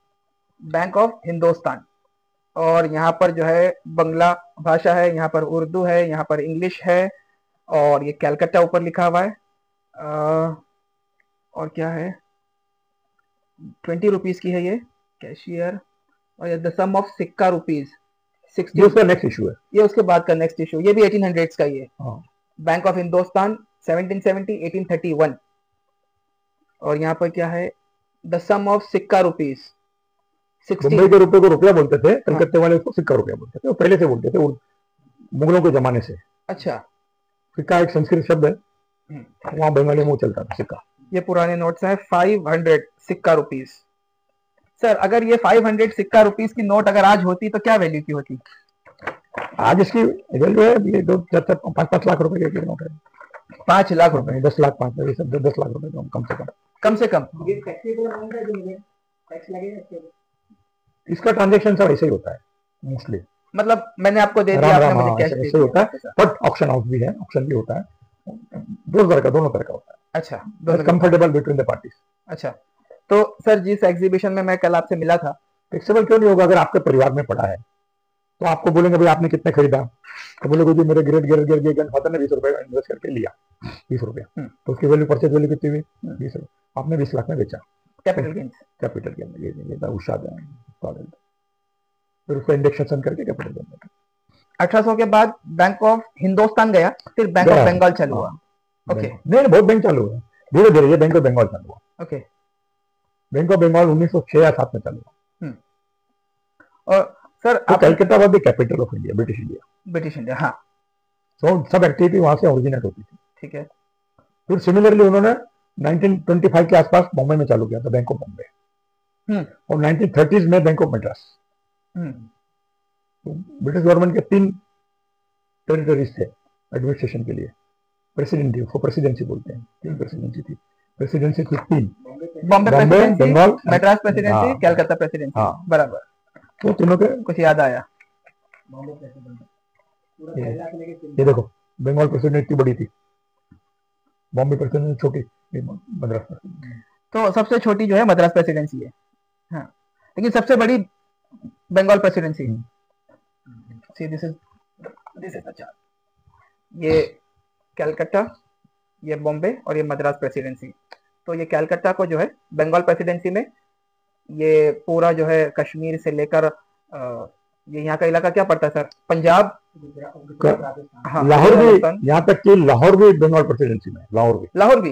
बैंक ऑफ हिंदुस्तान, और यहाँ पर जो है बंगला भाषा है, यहाँ पर उर्दू है, यहाँ पर इंग्लिश है, और ये कैलकाटा ऊपर लिखा हुआ है। और क्या है, 20 रुपीज की है ये कैशियर, और ये द सम ऑफ सिक्का रुपीज ये 60, उसका नेक्स्ट इशू है। ये उसके बाद का नेक्स्ट इशू, ये भी 1800 का ही है। हाँ, बैंक ऑफ हिंदुस्तान 1770 1831, और यहाँ पर क्या है, द सम ऑफ सिक्का रुपीज 60। मुंबई के रुपए को रुपया बोलते थे, कलकत्ते वाले उसको सिक्का रुपया बोलते थे, वो पहले से बोलते थे, वो मुगलों के जमाने से। अच्छा, सिक्का एक संस्कृत शब्द है, वहाँ बंगाली में वो चलता था सिक्का। ये पुराने नोट्स हैं 500 सिक्का रुपीज। सर अगर ये 500 सिक्का रुपीज की नोट अगर आज होती तो क्या वैल्यू की होती? आज इसकी वैल्यू है ये 5-5 लाख रुपए के नोट है। 5 लाख रुपए, 10 लाख 5 लाख, ये सब 10 लाख रुपए कम से कम। कम से कम। ये टैक्सेबल अमाउंट है जो मुझे टैक्स लगेगा इसके ऊपर? इसका ट्रांजेक्शन सब ऐसे ही होता है मोस्टली। मतलब मैंने आपको दे राम दिया, आपने राम, मुझे हाँ, कैश ऐसे दे ऐसे होता है। दिया। बट ऑक्शन हाउस भी है, ऑक्शन भी होता है, दोनों तरह का होता है। अच्छा, दोनों कंफर्टेबल बिटवीन द पार्टीज। अच्छा, तो सर जिस एग्जीबिशन में मैं कल आपसे मिला था, टैक्सेबल क्यों नहीं होगा? अगर आपके परिवार में पड़ा है तो आपको बोलेंगे भाई आपने कितने खरीदा, तो बोलोगे जी मेरे ग्रेट ग्रैंडफादर ने 20 रुपए इन्वेस्ट करके लिया, 20 रुपया, तो उसकी वैल्यू, परचेज वैल्यू कितनी हुई? 20 रुपये। आपने 20 लाख में बेचा, कैपिटल गेन्स। कैपिटल गेन ये उषाद है, फिर उसका इंडेक्सेशन करके कैपिटल गेन। 1800 के बाद बैंक ऑफ हिंदुस्तान गया, फिर बैंक ऑफ बंगाल चालू हुआ। ओके, नहीं बहुत बैंक चालू हुआ, धीरे धीरे ये बैंक ऑफ बंगाल चालू हुआ। ओके, बैंक ऑफ बंगाल 1906 या 7 में चालू हुआ। और सर तो Calcutta was the capital of India, British India. British India, हाँ तो सब एक्टिविटी वहां से ओरिजिनेट होती थी। ठीक है। फिर सिमिलरली उन्होंने 1925 के आसपास बॉम्बे में चालू किया था बैंक ऑफ बॉम्बे, और 1930s में बैंक ऑफ मद्रास। तो ब्रिटिश गवर्नमेंट के 3 टेरिटरीज थे एडमिनिस्ट्रेशन के लिए, प्रेसिडेंसी, उसको प्रेसिडेंसी बोलते हैं। 3 प्रेसिडेंसी थी, 3 बॉम्बे प्रेसिडेंसी, बंगाल, मद्रास प्रेसिडेंसी, हाँ, कलकत्ता प्रेसिडेंसी। हाँ, बराबर। तो तीनों के कुछ याद आया? बॉम्बे प्रेसिडेंट पूरा 6 लाख लेके ये देखो, बंगाल प्रेसिडेंट इतनी बड़ी थी, बॉम्बे प्रेसिडेंट छोटी, मद्रास प्रेसिडेंट। तो सबसे छोटी जो है मद्रास प्रेसिडेंसी है, हाँ, लेकिन सबसे बड़ी Bengal presidency. See this is the chart. ये कलकत्ता, ये बॉम्बे और ये मद्रास प्रेसिडेंसी। तो ये कलकत्ता को जो है बंगाल प्रेसिडेंसी में, ये पूरा जो है कश्मीर से लेकर ये यहाँ का इलाका क्या पड़ता है सर? पंजाब, हाँ, लाहौर भी, यहाँ तक कि लाहौर भी बंगाल प्रेसिडेंसी में, लाहौर भी।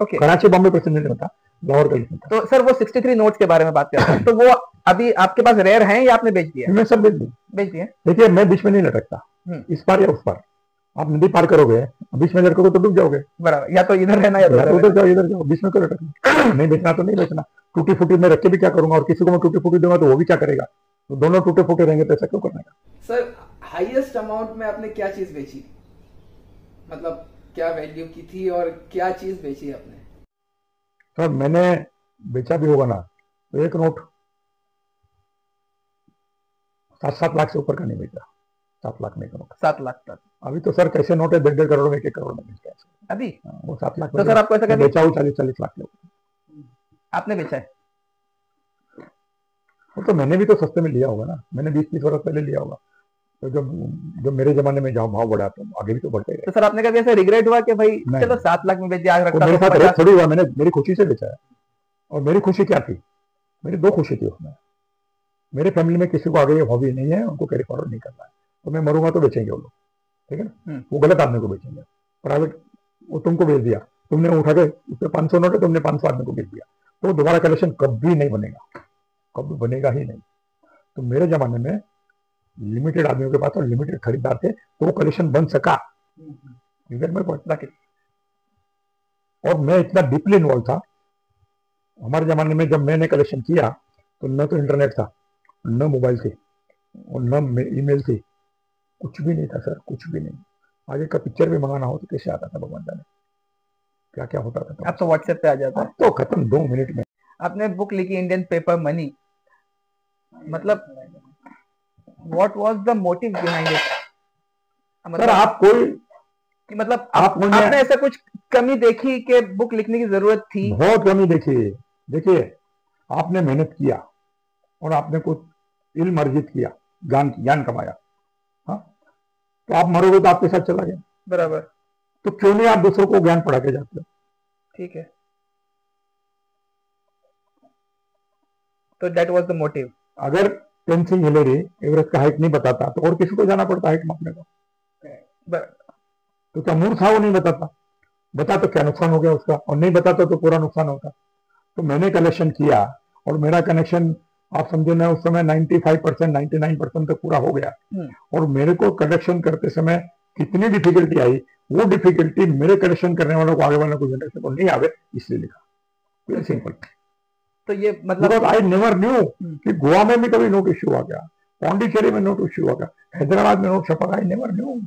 ओके, कराची बॉम्बे प्रेसिडेंट में था, लाहौर का नहीं था। तो सर वो 63 नोट्स के बारे में बात करते हैं, तो वो अभी आपके पास रेयर हैं या आपने बेच दिया? मैं सब बेच दिए। देखिए मैं बीच में नहीं लटकता, इस पार या उस पार। आप नदी पार करोगे, बीच में लटकोगे तो डूब जाओगे। बराबर, या तो इधर रहना या उधर जाओ, इधर जाओ, बीच में क्यों लटकना? नहीं बेचना तो नहीं बेचना, टूटी फूटी में रख के भी क्या करूंगा, और किसी को मैं टूटी फूटी दूंगा तो वो भी क्या करेगा? तो दोनों टूटे फूटे रहेंगे तो ऐसा क्यों करने का? सर हाईएस्ट अमाउंट में आपने क्या चीज बेची, मतलब क्या वैल्यू की थी और क्या चीज बेची आपने? सर मैंने बेचा भी होगा ना तो एक नोट 7-7 लाख से ऊपर का नहीं बेचा, 7 लाख में नोट, 7 लाख तक। अभी तो सर कैसे नोट है 1.5 करोड़ में, 1 करोड़ में बेचते हैं अभी। वो 7 लाख तो सर आपको ऐसा कभी बेचा हूँ 40-40 लाख में आपने बेचा है? तो मैंने भी तो सस्ते में लिया होगा ना, मैंने 20-30 वर्ष पहले लिया होगा। तो जब मेरे जमाने में जहाँ भाव बढ़ा तो आगे भी तो बढ़ते गए। तो सर आपने कभी ऐसा रिग्रेट हुआ कि भाई चलो 7 लाख में बेच दिया, रखता मेरे साथ रेट थोड़ी हुआ, मैंने मेरी खुशी से बेचा है। और मेरी खुशी क्या थी? मेरी 2 खुशी थी उसमें। मेरे फैमिली में किसी को आगे ये हॉबी नहीं है, उनको कैरी फॉरवर्ड नहीं करना है, तो मैं मरूंगा तो बेचेंगे वो लोग, ठीक है ना? वो गलत आदमी को बेचेंगे, प्राइवेट, वो तुमको बेच दिया, तुमने उठा के उस पर 500 नोट है, तुमने 500 आदमी को बेच दिया, तो दोबारा कलेक्शन कभी नहीं बनेगा, कभी बनेगा ही नहीं। तो मेरे जमाने में लिमिटेड आदमियों के पास और लिमिटेड खरीदार थे, तो वो कलेक्शन बन सका। और मैं इतना डीपली इन्वॉल्व था। हमारे जमाने में जब मैंने कलेक्शन किया तो न तो इंटरनेट था, न मोबाइल थे, और न ईमेल थी, कुछ भी नहीं था सर, कुछ भी नहीं। आगे का पिक्चर भी मंगाना हो तो कैसे आता था भगवान जाने, क्या क्या होता था। अब तो व्हाट्सएप पे आ जाता है, तो खत्म 2 मिनट में। आपने बुक लिखी इंडियन पेपर मनी, मतलब what was the motive behind it? Sir आप कोई कि मतलब आपने ऐसा कुछ कमी देखी कि बुक लिखने की जरूरत थी? बहुत कमी देखी। देखिए आपने मेहनत किया और आपने कुछ इल्म अर्जित किया, ज्ञान कमाया, हाँ, तो आप मरोगे तो आपके साथ चला गया, बराबर। तो क्यों नहीं आप दूसरों को ज्ञान पढ़ा के जाते हो? ठीक है, तो दैट वाज द मोटिव। अगर टेंसिंग हिलेरी एवरेस्ट का हाइट नहीं बताता तो और किसी को जाना पड़ता हाइट मापने को, तो क्या मूर्ख था वो नहीं बताता? बता तो क्या नुकसान हो गया उसका, और नहीं बताता तो पूरा नुकसान होता। तो मैंने कलेक्शन किया और मेरा कनेक्शन आप समझो ना उस समय 95% 99% तक पूरा हो गया। और मेरे को कलेक्शन करते समय कितनी डिफिकल्टी आई, वो डिफिकल्टी मेरे कलेक्शन करने वालों को, आगे वाले को, जनरेशन को नहीं आवे, इसलिए लिखा। Very simple. तो ये मतलब आई नेवर न्यू कि गोवा में भी कभी नोट इश्यू आ गया, पौंडीचेरी में नोट इश्यू आ गया, हैदराबाद में नोट छपा। I never knew.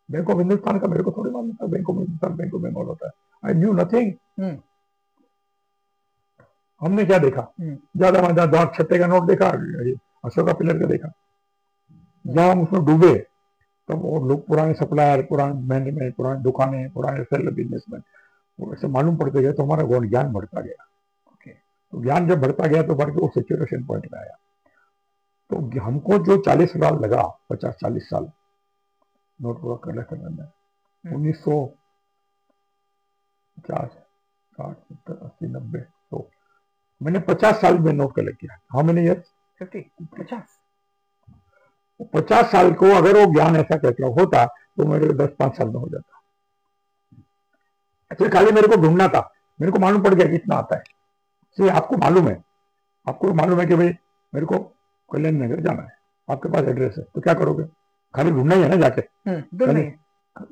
Bank of Hindustan का मेरे को थोड़ी मालूम था bank of Hindustan bank of Bengal होता है। I knew nothing. हमने क्या देखा, ज्यादा ज्यादा दांत छत्ते का नोट देखा, अशोका पिलर का देखा। जहां हम उसमें डूबे तब वो लोग पुराने सप्लायर, पुराने मैनेजमेंट, पुराने दुकानें, पुराने सेल बिजनेसमैन, वो ऐसे मालूम पड़ते गए तो हमारा ज्ञान बढ़ता गया। तो ज्ञान जब बढ़ता गया तो बढ़ के वो सेचुरेशन पॉइंट में आया। तो हमको जो 40 साल लगा, 50-40 साल नोट पूरा कलेक्ट करने में, 1950, 60, 70, 80, 90, 100, मैंने 50 साल में नोट कलेक्ट किया। How many years? 50। 50 साल को अगर वो ज्ञान ऐसा कहता होता तो मेरे को 10-5 साल में हो जाता। अच्छा, खाली मेरे को ढूंढना था, मेरे को मालूम पड़ गया कितना आता है। तो आपको मालूम है कि भाई मेरे को कल्याण नगर जाना है, आपके पास एड्रेस है, तो क्या करोगे? खाली ढूंढना ही है ना जाके।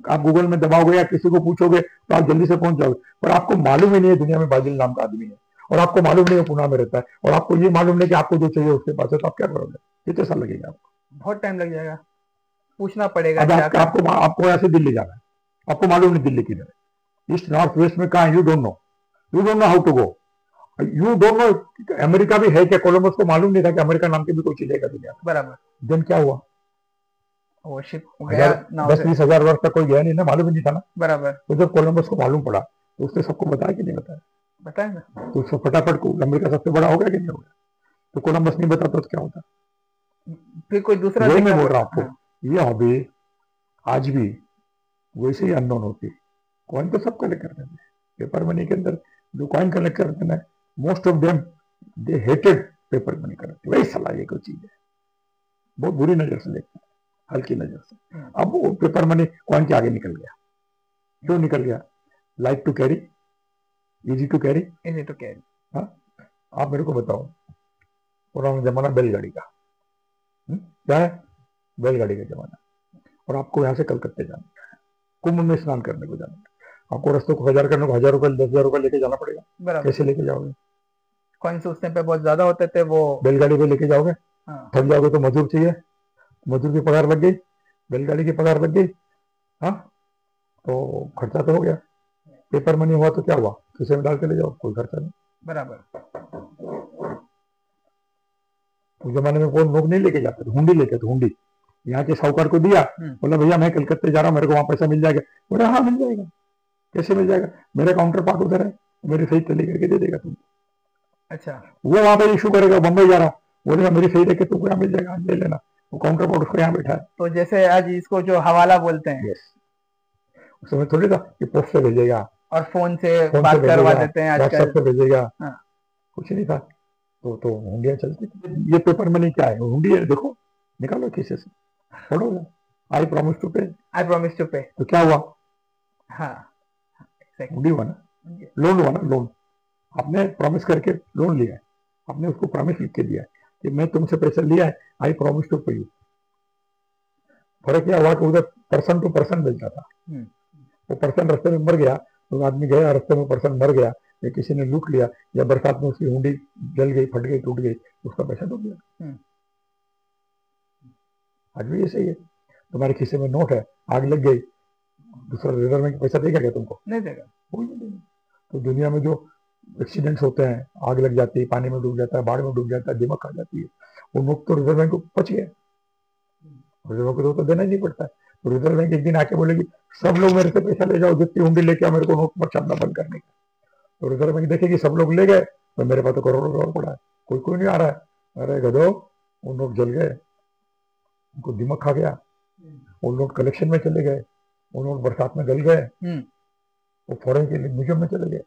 आप गूगल में दबाओगे या किसी को पूछोगे तो आप जल्दी से पहुंच जाओगे, पर आपको मालूम ही नहीं है दुनिया में बादल नाम का आदमी है, और आपको मालूम नहीं है पुणे में रहता है, और आपको ये मालूम नहीं कि आपको जो चाहिए उसके पास है, तो आप क्या करोगे? कितने साल लगेगा आपको? बहुत टाइम लग जाएगा, पूछना पड़ेगा। आपको ऐसे दिल्ली जाना है, आपको मालूम नहीं दिल्ली किधर है, ईस्ट नॉर्थ वेस्ट में कहा, you don't know how to go, you don't know America भी है क्या? कोलंबस को मालूम नहीं था कि अमेरिका नाम की भी कोई चीज है दुनिया में। बराबर। देन क्या हुआ? वो शिप गया 10-20 हजार वर्ष तक कोई गया नहीं ना, मालूम ही नहीं था ना। बराबर। तो जब कोलंबस को मालूम पड़ा तो उसने सबको बताया कि नहीं बताया? बताया ना। तो उसको फटाफट को अमेरिका सबसे बड़ा हो गया कि नहीं हो गया? तो कोलंबस नहीं बताता तो क्या होता? फिर कोई दूसरा। मैं बोल रहा हूँ आपको, ये हॉबी आज भी वैसे ही अननोन होती। कॉइन तो सब कलेक्ट करते थे, पेपर मनी के अंदर जो कॉइन कलेक्ट करते हैं, most of them they hated paper money collect. वही सलाह ये कोई चीज है, बहुत बुरी नजर से देखते हैं, हल्की नजर से। अब वो पेपर मनी कॉइन के आगे निकल गया। क्यों निकल गया? Light to carry, easy to carry. हाँ, आप मेरे को बताओ, पुराना जमाना बैलगाड़ी का, क्या है? बैलगाड़ी का जमाना। और आपको यहाँ से कलकत्ते जाना है, कुंभ में स्नान करने को जाना है, आपको रस्तों को 1000 करने को 1000 रुपये 10,000 रुपये लेके जाना पड़ेगा। कैसे लेके जाओगे? कॉइन्स उस टाइम पे बहुत ज्यादा होते थे, वो बैलगाड़ी पे लेके जाओगे। थक जाओगे तो मजदूर चाहिए, मजदूर की पगार लग गई, बैलगाड़ी की पगार लग गई। हाँ, तो खर्चा तो हो गया। पेपर मनी हुआ तो क्या हुआ? किसी में डाल के ले जाओ, कोई खर्चा नहीं। बराबर। उस जमाने में कोई लोग नहीं लेके जाते थे, हुंडी लेके थे, हुंडी। यहाँ के साहूकार को दिया, बोला भैया मैं कलकत्ते जा रहा हूँ, मेरे को वहां पैसा मिल जाएगा। बोले हाँ मिल जाएगा। कैसे मिल जाएगा? मेरा काउंटर पार्ट उधर है, मेरी सही तली करके दे देगा तुम। अच्छा, वो वहां पर इशू करेगा, बंबई जा रहा हूँ, बोलेगा मेरी सही रखे तुमको यहाँ मिल जाएगा, ले लेना। वो काउंटर पार्ट उसको यहाँ बैठा है। तो जैसे आज इसको जो हवाला बोलते हैं, उस समय थोड़ी था कि पोस्ट से भेजेगा और फोन से बात करवा देते हैं, व्हाट्सएप से भेजेगा। कुछ नहीं था। तो हुंडियां चलती थी। ये पेपर मनी क्या है? हुंडी है, देखो निकालो खीसे से, पढ़ोगे आई प्रॉमिस टू पे, तो क्या हुआ? हाँ, हुंडी हुआ ना, लोन हुआ ना। लोन आपने प्रॉमिस करके लोन लिया है, आपने उसको प्रॉमिस लिख के दिया है कि मैं तुमसे पैसा लिया है, आई प्रॉमिस टू पे यू। फर्क क्या हुआ कि उधर पर्सन टू पर्सन मिलता था। वो पर्सन रास्ते में मर गया, तो आदमी गया रास्ते में, पर्सन मर गया या किसी ने लूट लिया या बरसात में उसकी हुंडी जल गई, फट गई, टूट गई, उसका पैसा डूब गया। आज भी ऐसे ही है। तुम्हारे खीसे में नोट है, आग लग गई, दूसरा रिजर्व बैंक पैसा देगा क्या तुमको? नहीं देगा। तो दुनिया में जो एक्सीडेंट्स होते हैं, आग लग जाती है, पानी में डूब जाता है, बाढ़ में डूब जाता है, दिमक आ जाती है, वो नोट तो रिजर्व बैंक को बच गया। रिजर्व बैंक को तो देना ही नहीं पड़ता है। तो रिजर्व बैंक एक दिन आके बोलेगी सब लोग मेरे से पैसा ले जाओ, जितनी हुंडी लेके आओ मेरे को नोट पर छापना बंद करने का। तो रिजर्व बैंक देखेगी सब लोग ले गए, तो मेरे पास तो करोड़ों डॉलर पड़ा है, कोई नहीं आ रहा है। अरे गधो, वो नोट जल गए, उनको दिमाग खा गया, वो नोट कलेक्शन में चले गए, वो नोट बरसात में गल गए, वो फॉरेन के म्यूजियम में चले गए,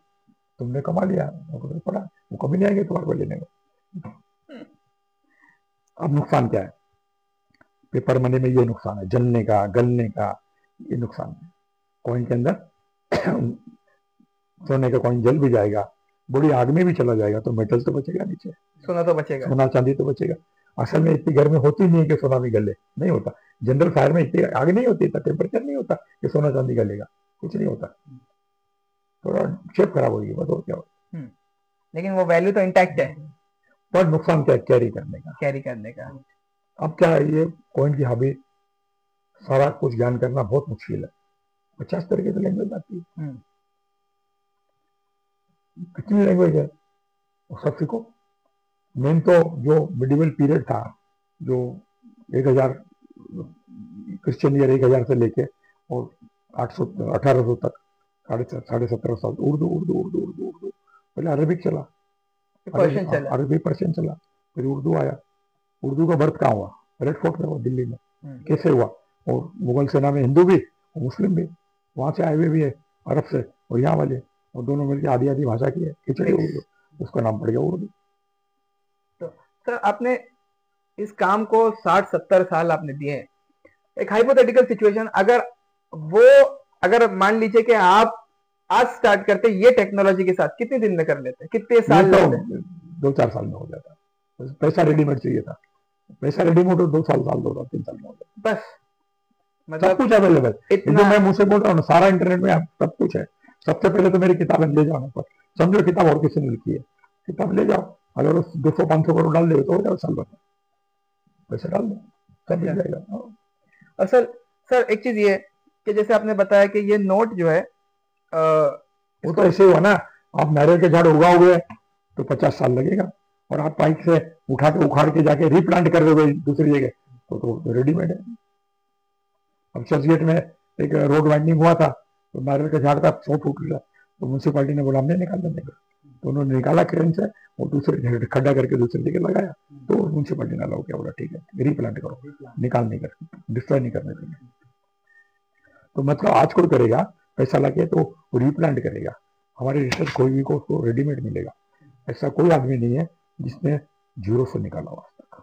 तुमने कमा लिया, पड़ा, वो कभी नहीं आएंगे तुम्हारे को लेने को। अब नुकसान क्या है? पेपर मनी में ये नुकसान है, जलने का, गलने का, ये नुकसान है। कॉइन के अंदर सोने का कॉइन जल भी जाएगा, बड़ी आग में भी चला जाएगा, तो मेटल तो बचेगा नीचे, सोना तो बचेगा। सोना चांदी तो बचेगा। असल में इतनी गर्मी होती नहीं है कि सोना भी गले, नहीं होता। जनरल फायर में इतनी आग नहीं होती, इतना टेम्परेचर नहीं होता कि सोना चांदी गलेगा, कुछ नहीं होता, थोड़ा शेप खराब होगी बस, और क्या होगा। लेकिन वो वैल्यू तो इंटैक्ट है। पर नुकसान क्या है? कैरी करने का। अब क्या है, ये कॉइन की हॉबी, सारा कुछ ज्ञान करना बहुत मुश्किल है। 50 तरह की तो लैंग्वेज आती है, कितनी लैंग्वेज है, वो सब सीखो। मेन तो जो मिडिवल पीरियड था, जो 1000 क्रिश्चियन ईयर 1000 से लेके और 800 1800 तक, 1750 साल उर्दू उर्दू उर्दू उर्दू उर्दू। पहले अरबिक चला, अरबी पर्शियन चला, फिर उर्दू आया। उर्दू का बर्थ कहाँ हुआ? रेड फोर्ट में हुआ, दिल्ली में। कैसे हुआ? और मुगल सेना में हिंदू भी और मुस्लिम भी, वहां से आए हुए भी है, अरब से और यहाँ वाले, और दोनों मिलकर आधी आधी भाषा की है, खिचड़ी उर्दू, उसका नाम पड़ गया उर्दू। तो सर आपने इस काम को 60-70 साल आपने दिए हैं। एक हाइपोथेटिकल सिचुएशन, अगर मान लीजिए कि आप आज स्टार्ट करते ये टेक्नोलॉजी के साथ, कितने दिन में कर लेते, कितने साल लगते? 2-4 साल में हो जाता। पैसा रेडीमेड चाहिए था, पैसा रेडीमेड 2 साल 3 साल में हो जाता बस। मतलब सब कुछ अवेलेबल, जो मैं मुझसे बोल रहा हूँ, सारा इंटरनेट में सब कुछ है। सबसे पहले तो मेरी किताबें ले जाओ पर, समझो किताब और किसी ने लिखी है, किताब ले जाओ, अगर उस 200-500 करोड़ डाल दे तो हो जाओ, साल भर पैसे डाल दो, सब मिल जाएगा। असल सर एक चीज ये कि जैसे आपने बताया कि ये नोट जो है वो तो ऐसे हुआ ना, आप नारियल के झाड़ उगाओगे तो 50 साल लगेगा, और आप पाइप से उठा के उखाड़ के जाके रिप्लांट कर दोगे दूसरी जगह, तो रेडीमेड है। अब चर्चगेट में एक रोड वाइंडिंग हुआ था, तो नारियल का झाड़ था 100 फुट का, तो म्यूनसिपालिटी ने बोला हमने निकाल देने का, तो उन्होंने निकाला क्रेन से और दूसरे खड्डा करके दूसरी जगह लगाया, तो म्यूनसिपालिटी ने अलाउ किया, बोला ठीक है रिप्लांट करो, निकाल नहीं कर, डिस्ट्रॉय नहीं करने देंगे। तो मतलब आज कोई करेगा पैसा लगे तो रिप्लांट करेगा। हमारे रिसर्च कोई भी को उसको रेडीमेड मिलेगा, ऐसा कोई आदमी नहीं है जिसने जीरो से निकाला आज तक।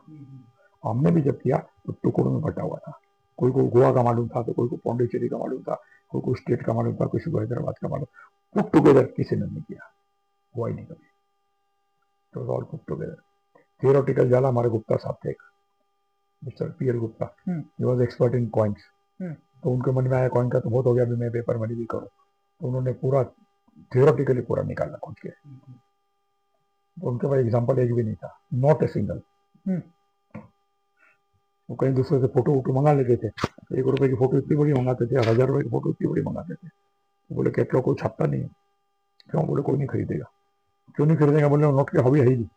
हमने भी जब किया तो टुकड़ों में बटा हुआ था, कोई को गोवा का मालूम था, तो कोई को पौंडीचेरी का मालूम था, कोई को स्टेट का मालूम था, किसी को हैदराबाद का मालूम, पुट टुगेदर किसी ने नहीं किया, हुआ ही नहीं कभी, तो ऑल पुट टुगेदर। थियोरेटिकल जाला हमारे गुप्ता साहब थे, mister PL Gupta, he was expert in coins, तो उनके मन में आया कॉइन का तो बहुत हो गया, अभी मैं पेपर मनी भी करूँ, तो उन्होंने पूरा थियोरेटिकली पूरा निकाला खुद के, तो उनके पास एग्जाम्पल एक भी नहीं था, नॉट ए सिंगल। वो कहीं दूसरे से फोटो वोटो मंगा लेते थे, 1 रुपए की फोटो इतनी बड़ी मंगाते थे, 1000 रुपए की फोटो इतनी बड़ी मंगाते थे। बोले कैटलॉग कोई छपता नहीं है, क्यों? बोले कोई नहीं खरीदेगा। क्यों नहीं खरीदेगा? बोले नोट की हॉबी है ही नहीं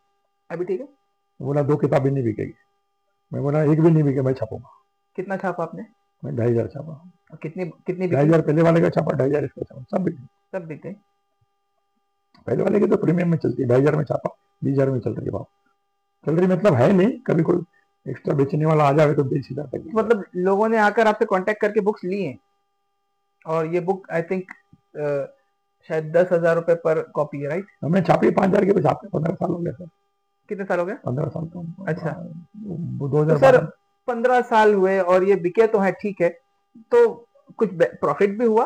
अभी, ठीक है। बोला 2 किताबें नहीं बिकेगी। मैं बोला 1 भी नहीं बिके, मैं छापूंगा। कितना छापा आपने? मैं 2500 छापा। कितनी 2500 पहले वाले का छापा, 2500 इसका छापा, सब बिके। पहले वाले की तो प्रीमियम में चलती है, 2500 में छापा, 20000 में चल रही है, भाव चल रही, मतलब है नहीं, कभी कोई एक्स्ट्रा बेचने वाला आ जाए तो 20,000 तक। मतलब लोगों ने आकर आपसे कांटेक्ट करके बुक्स ली हैं, और ये बुक आई थिंक शायद 10,000 रुपए पर कॉपी है, राइट? हमें छापी 5,000 के, छापे 15 साल हो गया सर। कितने साल हो गए? 15 साल। तो अच्छा, 2000 सर 15 साल हुए और ये बिके तो है, ठीक है, तो कुछ प्रॉफिट भी हुआ?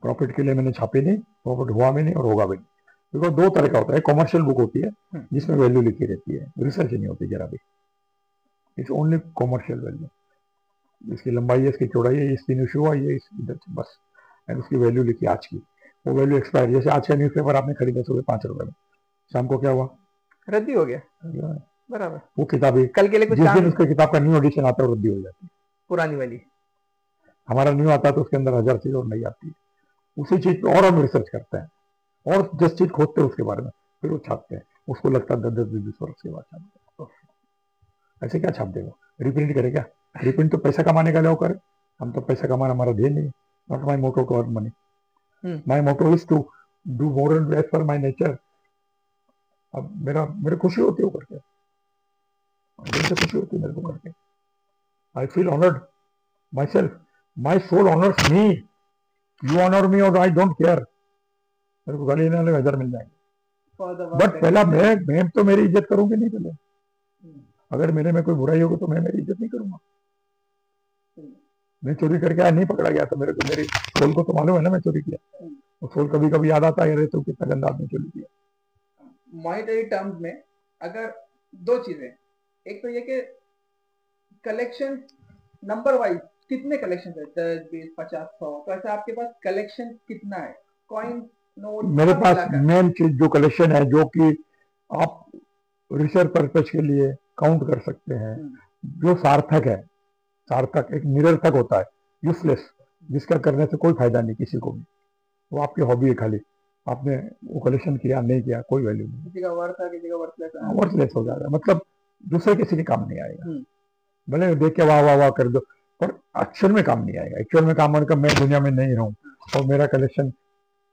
प्रॉफिट के लिए मैंने छापी नहीं, प्रॉफिट हुआ भी नहीं और होगा भी नहीं। बिकॉज 2 तरह का होता है, कॉमर्शियल बुक होती है जिसमें वैल्यू लिखी रहती है, रिसर्च नहीं होती जरा भी, इट्स ओनली कॉमर्शियल वैल्यू। इसकी लंबाई है, इसकी चौड़ाई है, इस दिन इशू हुआ, ये इधर बस, एंड उसकी वैल्यू लिखी आज की, वो वैल्यू एक्सपायर। जैसे आज का न्यूज़पेपर आपने खरीदा सुबह 5 रुपए में, शाम को क्या हुआ? रद्दी हो गया, बराबर। वो किताब कल के लिए कुछ जिस दिन उसके किताब का न्यू एडिशन आता है रद्दी हो जाती है, पुरानी वाली। हमारा न्यू आता है तो उसके अंदर 1000 चीज और नहीं आती है, उसी चीज पे और हम रिसर्च करते हैं और 10 चीज खोजते हैं उसके बारे में, फिर वो छापते हैं, उसको लगता है 10-20 वर्ष के बाद छापते हैं। ऐसे क्या छाप देगा? रिप्रिंट करे क्या? रिप्रिंट तो पैसा कमाने का करे, हम तो पैसा कमाना हमारा ध्येय नहीं, not my motto to earn money, my motto is to do more and less for my nature. अब मेरे खुशी होती है वो करके, खुशी होती है मेरे को करके, I feel honoured myself, my soul honours me, you honour me और आई डोंट केयर, मेरे को गाली देने वाले 1000 मिल जाएंगे, बट पहला मैं तो मेरी इज्जत करूंगी नहीं पहले, अगर मेरे में कोई बुराई होगी तो मैं मेरी इज्जत नहीं करूंगा। मैं चोरी करके आया, नहीं पकड़ा गया तो मेरे को, मेरी सोल को तो मालूम है ना मैं चोरी किया। और सोल कभी कभी याद आता है, अरे तो कितना गंदा आदमी चोरी किया। मॉनिटरी टर्म्स में अगर दो चीजें, एक तो ये कि कलेक्शन नंबर वाइज कितने कलेक्शन है, 10, 20, 50, 100, तो ऐसा आपके पास कलेक्शन कितना है, कॉइन, नोट? मेरे पास मेन चीज जो कलेक्शन है, जो कि आप रिसर्च पर्पज के लिए काउंट कर सकते हैं, जो सार्थक है, सार्थक एक निरर्थक होता है, यूजलेस, जिसका करने से कोई फायदा नहीं किसी को भी, वो आपकी हॉबी है, खाली आपने वो कलेक्शन किया नहीं किया कोई वैल्यू नहीं, किसी का वर्थ है, किसी का वर्थलेस है, वर्थलेस हो जाएगा, मतलब दूसरे किसी के काम नहीं आएगा। भले देख के वाह वाह वाह कर दो, पर एक्चुअल में काम नहीं आएगा। एक्चुअल में काम का मैं दुनिया में नहीं रहूं और मेरा कलेक्शन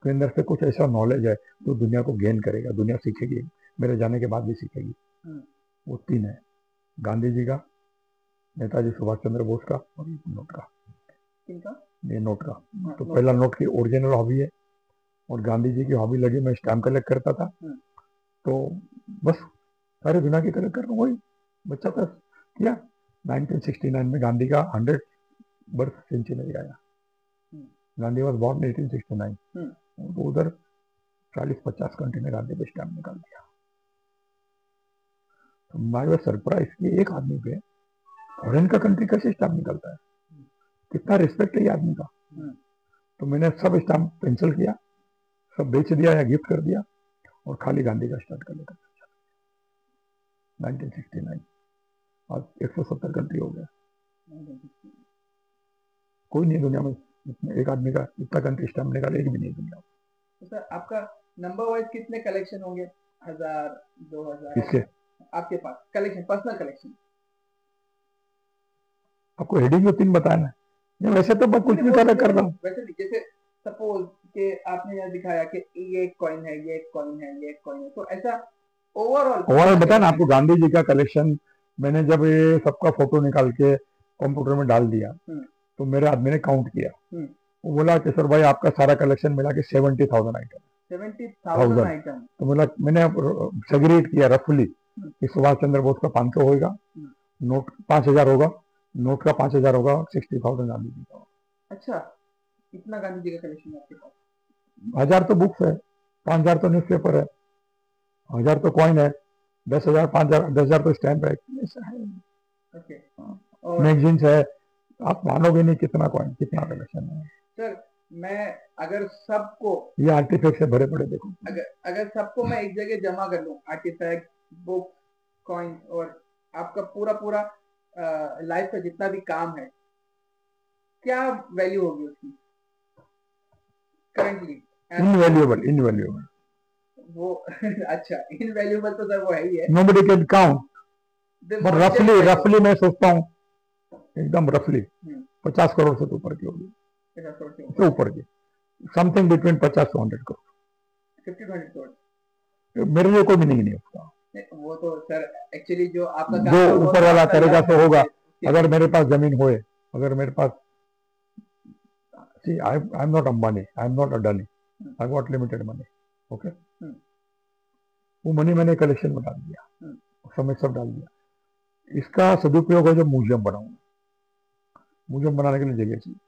के अंदर से कुछ ऐसा नॉलेज है तो दुनिया को गेन करेगा, दुनिया सीखेगी, मेरे जाने के बाद भी सीखेगी। वो तीन है, गांधी जी का, नेताजी सुभाष चंद्र बोस का और नोट का। ये नोट का तो पहला नोट की ओरिजिनल हॉबी है, और गांधी जी की हॉबी लगी, मैं स्टैम्प कलेक्ट करता था, तो बस सारी दुनिया की कलेक्ट कर रहा हूँ, वही बच्चा था किया। 1969 में गांधी का 100 बर्थ सेंचुरी आया। गांधी वॉज बॉर्न 1869, तो उधर 40-50 कंट्री ने गांधी पे स्टैम्प निकाल दिया। तो माय वॉज सरप्राइज कि एक आदमी पे फॉरेन का कंट्री कैसे स्टैम्प निकलता है, कितना रिस्पेक्ट है ये आदमी का। तो मैंने सब स्टैम्प कैंसिल किया, सब बेच दिया या गिफ्ट कर दिया, और खाली गांधी का स्टार्ट कर लेकर 1969। आज 170 कंट्री हो गया, कोई नहीं दुनिया में एक आदमी का इतना कंट्री स्टैम्प निकाले, एक भी नहीं दुनिया में। तो सर आपका नंबर वाइज कितने कलेक्शन होंगे, 1000, 2000? किसके आपके पास कलेक्शन, पर्सनल कलेक्शन? आपको हेडिंग में 3 बताया ना, नहीं वैसे तो मैं कुछ भी कर रहा हूँ। वैसे नहीं, जैसे सपोज कि आपने यहाँ दिखाया कि ये एक कॉइन है, ये एक कॉइन है, ये एक कॉइन है, तो ऐसा ओवरऑल बताया ना आपको। गांधी जी का कलेक्शन मैंने जब ये सबका फोटो निकाल के कंप्यूटर में डाल दिया, तो मेरे आदमी ने काउंट किया, वो बोला कि सर भाई आपका सारा कलेक्शन मिला के 70,000 आइटम। 70,000 आइटम? तो मतलब मैंने सेग्रीगेट किया रफली कि सुभाष चंद्र बोस का 500 होगा, नोट 5000 होगा, नोट का 5000 होगा, 60,000 गांधी जी का। अच्छा, कितना गांधी जी का कलेक्शन है आपके पास? 1000 तो बुक्स है, 5000 तो न्यूज़पेपर है, 1000 तो कॉइन है, 10,000, 5000, 10,000 तो स्टैम्प है, ऐसा है। ओके, मैगजीन्स है, आप मानोगे नहीं कितना कॉइन, कितना कलेक्शन है। सर मैं अगर सबको, ये आर्टिफैक्ट से भरे पड़े देखो, अगर सबको मैं एक जगह जमा कर लूं, आर्टिफैक्ट, बुक, कॉइन, और आपका पूरा लाइफ का जितना भी काम है, क्या वैल्यू होगी उसकी करंटली? इनवैल्यूएबल वो अच्छा, इनवैल्यूएबल तो सर वो है ही है, नोबडी कैन काउंट, बट रफली मैं सोचता हूँ एकदम रफली 50 करोड़ से तो ऊपर की होगी, तो ऊपर की, समथिंग बिटवीन 50 से 100 करोड़, 50 to 100 करोड़। मेरे लिए कोई मीनिंग नहीं उसका, वो तो सर एक्चुअली जो आपका जो ऊपर वाला करेगा तो होगा। अगर मेरे पास जमीन होए, अगर मेरे पास, see, I'm not Ambani, I'm not Adani, I got limited money, okay? वो मनी मैंने कलेक्शन में डाल दिया, समय सब डाल दिया। इसका सदुपयोग है जो म्यूजियम बनाऊंगा, म्यूजियम बनाने के लिए जगह चाहिए,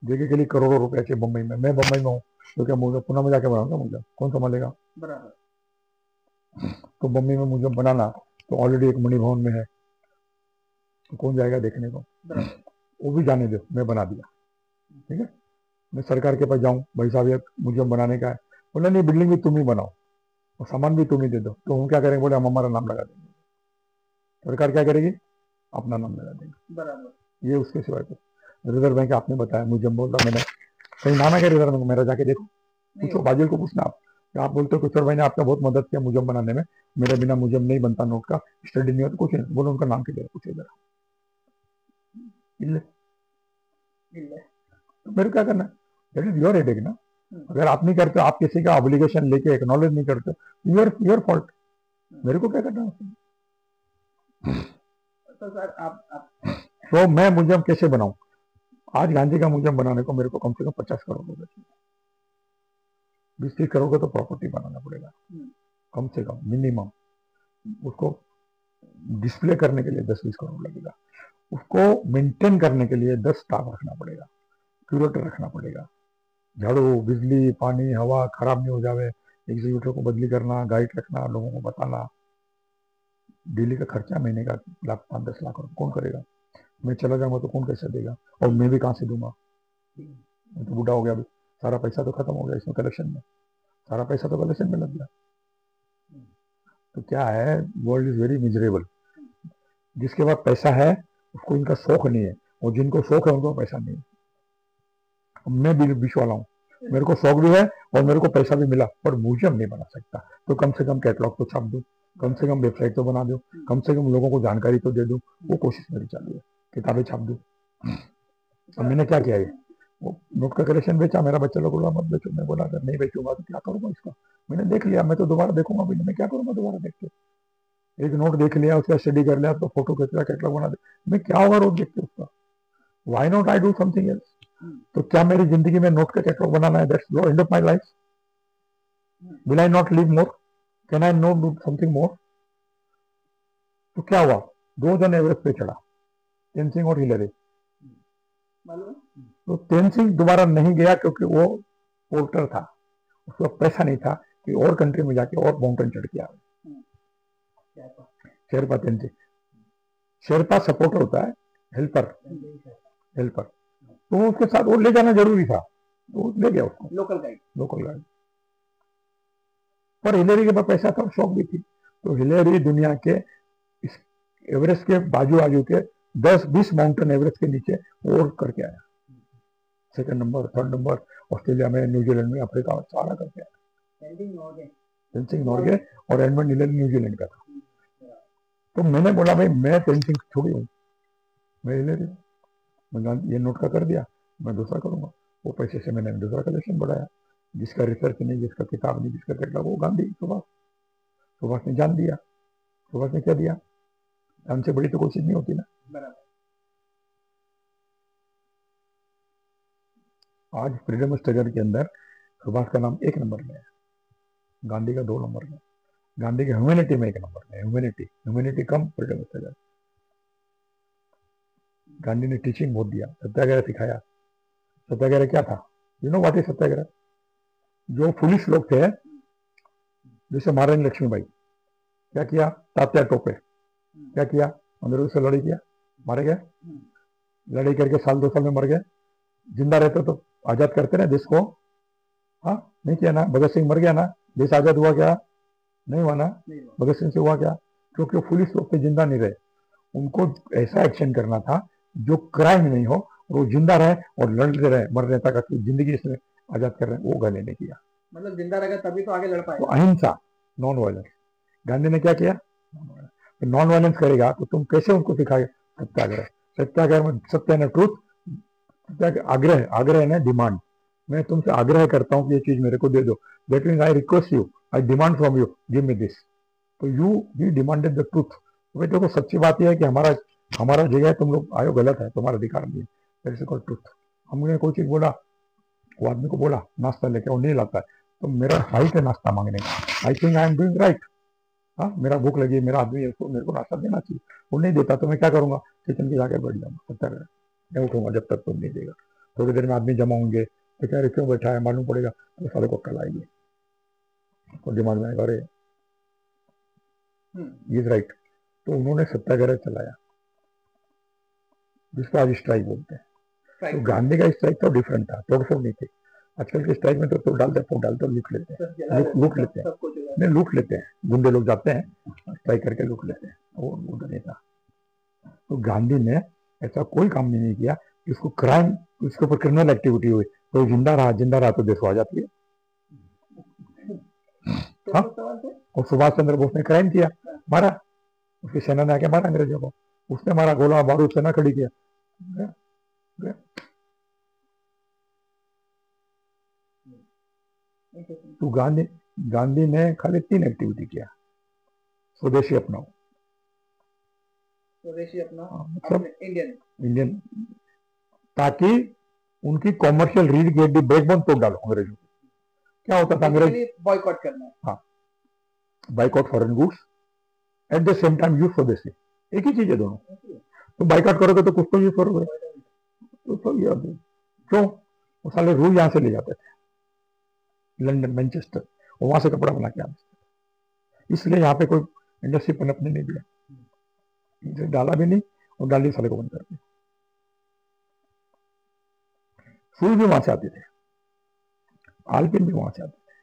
जगह के लिए करोड़ों रुपए चाहिए। बम्बई में, मैं बम्बई में हूँ तो क्या म्यूजियम पुणे में जाके बनाऊंगा म्यूजियम, कौन संभालेगा? बराबर। तो बम्बई में म्यूजियम बनाना तो ऑलरेडी एक मणि भवन में है, तो कौन जाएगा देखने को? वो भी जाने दो, मैं बना दिया, ठीक है। मैं सरकार के पास जाऊं, भाई साहब ये म्यूजियम बनाने का है, बोला नहीं बिल्डिंग भी तुम ही बनाओ और सामान भी तुम ही दे दो, तो हम क्या करेंगे? बोले हम हमारा नाम लगा देंगे। सरकार क्या करेगी? अपना नाम लगा देंगे, बराबर। ये उसके सिवाय तो रिजर्व बैंक आपने बताया, म्यूजियम बोल रहा, मैंने कहीं नाम है क्या रिजर्व बैंक? मेरा जाके देखो, पूछो बाजिल को पूछना आप बोलते हो कि सर भाई ने आपका बहुत मदद किया म्यूजियम बनाने में, मेरे बिना म्यूजियम नहीं बनता, नोट का स्टडी नहीं होता, कुछ नहीं। बोलो उनका नाम क्या, पूछे जरा, तो मेरे क्या करना? दैट इज योर हेडेक ना। अगर आप नहीं करते, आप किसी का ऑब्लिगेशन लेके एक्नॉलेज नहीं करते, योर फॉल्ट, मेरे को क्या करना? तो सर आप तो मैं म्यूजियम कैसे बनाऊं? आज गांधी का म्यूजियम बनाने को मेरे को कम से कम 50 करोड़ रुपए चाहिए, 20-30 करोड़ का तो प्रॉपर्टी बनाना पड़ेगा कम से कम, मिनिमम। उसको डिस्प्ले करने के लिए 10-20 करोड़ लगेगा, उसको मेंटेन करने के लिए 10 स्टाफ रखना पड़ेगा, क्यूरेटर रखना पड़ेगा, झाड़ू, बिजली, पानी, हवा खराब नहीं हो जावे, एग्जीक्यूटिव को बदली करना, गाइड रखना, लोगों को बताना। डेली का खर्चा महीने का 5-10 लाख रुपये कौन करेगा? मैं चला जाऊंगा तो कौन कैसे देगा? और मैं भी कहाँ से दूंगा? मैं तो बूढ़ा हो गया, अभी सारा पैसा तो खत्म हो गया इसमें, कलेक्शन में सारा पैसा तो कलेक्शन में लग गया। तो क्या है, वर्ल्ड इज वेरी मिजरेबल। जिसके पास पैसा है उसको इनका शौक नहीं है, और जिनको शौक है उनको पैसा नहीं है। मैं भी विश्व वाला हूँ, मेरे को शौक भी है और मेरे को पैसा भी मिला, पर म्यूजियम नहीं बना सकता, तो कम से कम कैटलॉग तो छाप दूं, कम से कम वेबसाइट तो बना दूं, कम से कम लोगों को जानकारी तो दे दूं। वो कोशिश मेरी चालू है, किताबें छाप दूं। अब मैंने क्या किया है, वो नोट का कलेक्शन बेचा, मेरा बच्चा लोग बोला मत बेचो, मैं बोला अगर नहीं बेचूंगा तो क्या करूंगा इसका? मैंने देख लिया, मैं तो दोबारा देखूंगा भी नहीं, मैं क्या करूंगा दोबारा देख के? एक नोट देख लिया, उसका स्टडी कर लिया, तो फोटो खींच लिया, कैटलॉग बना दे, मैं क्या होगा रोज देख के उसका? Why not I do something else? तो क्या मेरी जिंदगी में नोट का कैटलॉग बनाना है? That's the end of my life. Will I not live more? Can I not do something more? तो क्या हुआ, 2 जन एवरेस्ट पे चढ़ा, तेनसिंग और हिलरी। तो तेनसिंग दोबारा नहीं गया क्योंकि वो पोर्टर था, उसका पैसा नहीं था कि और कंट्री में जाके और माउंटेन चढ़ के आए। शेरपा तेनसिंग, शेरपा सपोर्टर होता है, हेल्पर, तो उसके साथ वो ले जाना जरूरी था, तो ले गया उसको, लोकल गाइड। पर हिलेरी के पास पैसा था और शौक भी थी, तो हिलेरी दुनिया के इस एवरेस्ट के बाजू के 10-20 माउंटेन एवरेस्ट के नीचे और करके आया, 2nd number, 3rd number, Australia में, न्यूजीलैंड में, अफ्रीका में, सारा करके आया। तेनसिंग नॉर्गे और एडमंड हिलेरी न्यूजीलैंड का था। तो मैंने बोला भाई मैं तेनसिंग थोड़ी हूँ, मैं हिलेरी, मैं ये नोट का कर दिया, मैं दूसरा करूंगा। वो पैसे से मैंने दूसरा कलेक्शन बढ़ाया, जिसका रिसर्च नहीं, जिसका किताब नहीं, जिसका कैटलॉग, वो गांधी, सुभाष ने जान दिया। सुभाष ने क्या दिया? जान से बड़ी तो कोई चीज नहीं होती ना। आज फ्रीडम स्ट्रगल के अंदर सुभाष का नाम 1 नंबर में है, गांधी का 2 नंबर में, गांधी की ह्यूमैनिटी में 1 नंबर में, ह्यूमैनिटी कम फ्रीडम स्ट्रगल। गांधी ने टीचिंग बहुत दिया, सत्याग्रह सिखाया। सत्याग्रह क्या था? यू नो व्हाट इज सत्याग्रह? जो फुलिश लोग थे, जैसे महारानी लक्ष्मीबाई, क्या किया? तात्या टोपे क्या किया? अंग्रेजों से लड़ाई किया, मारे गए, लड़ाई करके 1-2 साल में मर गए। जिंदा रहते तो आजाद करते ना देश को? हाँ, नहीं किया ना। भगत सिंह मर गया ना, देश आजाद हुआ क्या? नहीं हुआ ना। भगत सिंह से हुआ क्या? क्योंकि वो पुलिस लोग थे, जिंदा नहीं रहे। उनको ऐसा एक्शन करना था जो क्राइम नहीं हो, और वो जिंदा रहे और लड़ते रहे, मरने तक अपनी जिंदगी इसमें आजाद कर रहे हैं, वो गांधी ने किया। मतलब जिंदा रहेगा तभी तो आगे लड़ पाएगा। तो अहिंसा, नॉन वायलेंस। गांधी ने क्या किया? नॉन वायलेंस करेगा तो तुम कैसे उनको सिखाए? सत्याग्रह। सत्याग्रह में सत्य न ट्रूथ, आग्रह ने डिमांड। मैं तुमसे आग्रह करता हूँ कि ये चीज मेरे को दे दो, that means I request you, I demand from you, give me this. तो ही डिमांडेड द ट्रूथ। भाई देखो, सच्ची बात यह है कि हमारा जगह है, तुम लोग आयो, गलत है, तुम्हारा अधिकार नहीं है, दैट इज कॉल्ड ट्रूथ। हमने कोई चीज बोला, वो आदमी को बोला नाश्ता लेके, वो नहीं लाता है, तो मेरा राइट है नाश्ता मांगने का, I think I am doing right. हाँ, मेरा भूख लगी, मेरा आदमी है, उसको मेरे को नाश्ता देना चाहिए, वो नहीं देता तो मैं क्या करूंगा? किचन के जाकर बैठ जाऊंगा, सत्याग्रह नहीं उठूंगा जब तक तुम नहीं देगा। थोड़ी देर में आदमी जमा होंगे, तो क्या क्यों बैठा है मालूम पड़ेगा, तो सारे को कल आएंगे, और दिमाग में आएगा, अरे इज राइट। तो उन्होंने सत्याग्रह चलाया, जिसको आज स्ट्राइक बोलते हैं। तो गांधी का स्ट्राइक तो डिफरेंट था, तोड़फोड़ नहीं थी। आजकल के स्ट्राइक में तो तोड़ डालते, फोड़ डालते, लूट लेते हैं, लूट लेते हैं, गुंडे लोग जाते हैं स्ट्राइक करके लूट लेते हैं, वो नहीं था। तो गांधी ने ऐसा कोई काम नहीं किया कि उसको क्राइम, उसके ऊपर क्रिमिनल एक्टिविटी हुई, तो जिंदा रहा तो देश आ जाती है। हाँ, और सुभाष चंद्र बोस ने क्राइम किया, मारा, उसकी सेना ने आके मारा अंग्रेजों को, उसने मारा, गोला बारूद सेना खड़ी किया। तो गांधी ने खाली 3 एक्टिविटी किया। स्वदेशी अपनाओ, मतलब इंडियन, ताकि उनकी कॉमर्शियल रीढ़ की हड्डी, बैकबोन तोड़ डालो अंग्रेजों को। क्या होता था? अंग्रेज बॉयकॉट करना है। हाँ, boycott foreign goods at the same time use स्वदेशी, एक ही चीज है दोनों। तो बाइकआउट करोगे तो कुछ तो यूज करोगे, तो ये क्यों? वो साले रूल यहाँ से ले जाते थे, लंदन, मैनचेस्टर, और वहां से कपड़ा बना के आते, इसलिए यहाँ पे कोई इंडस्ट्री पनपने नहीं दिया, डाला भी नहीं, और डाली साले को बंद कर दिया। सुई भी वहां से आती थे, आलपिन भी वहां से आते थे,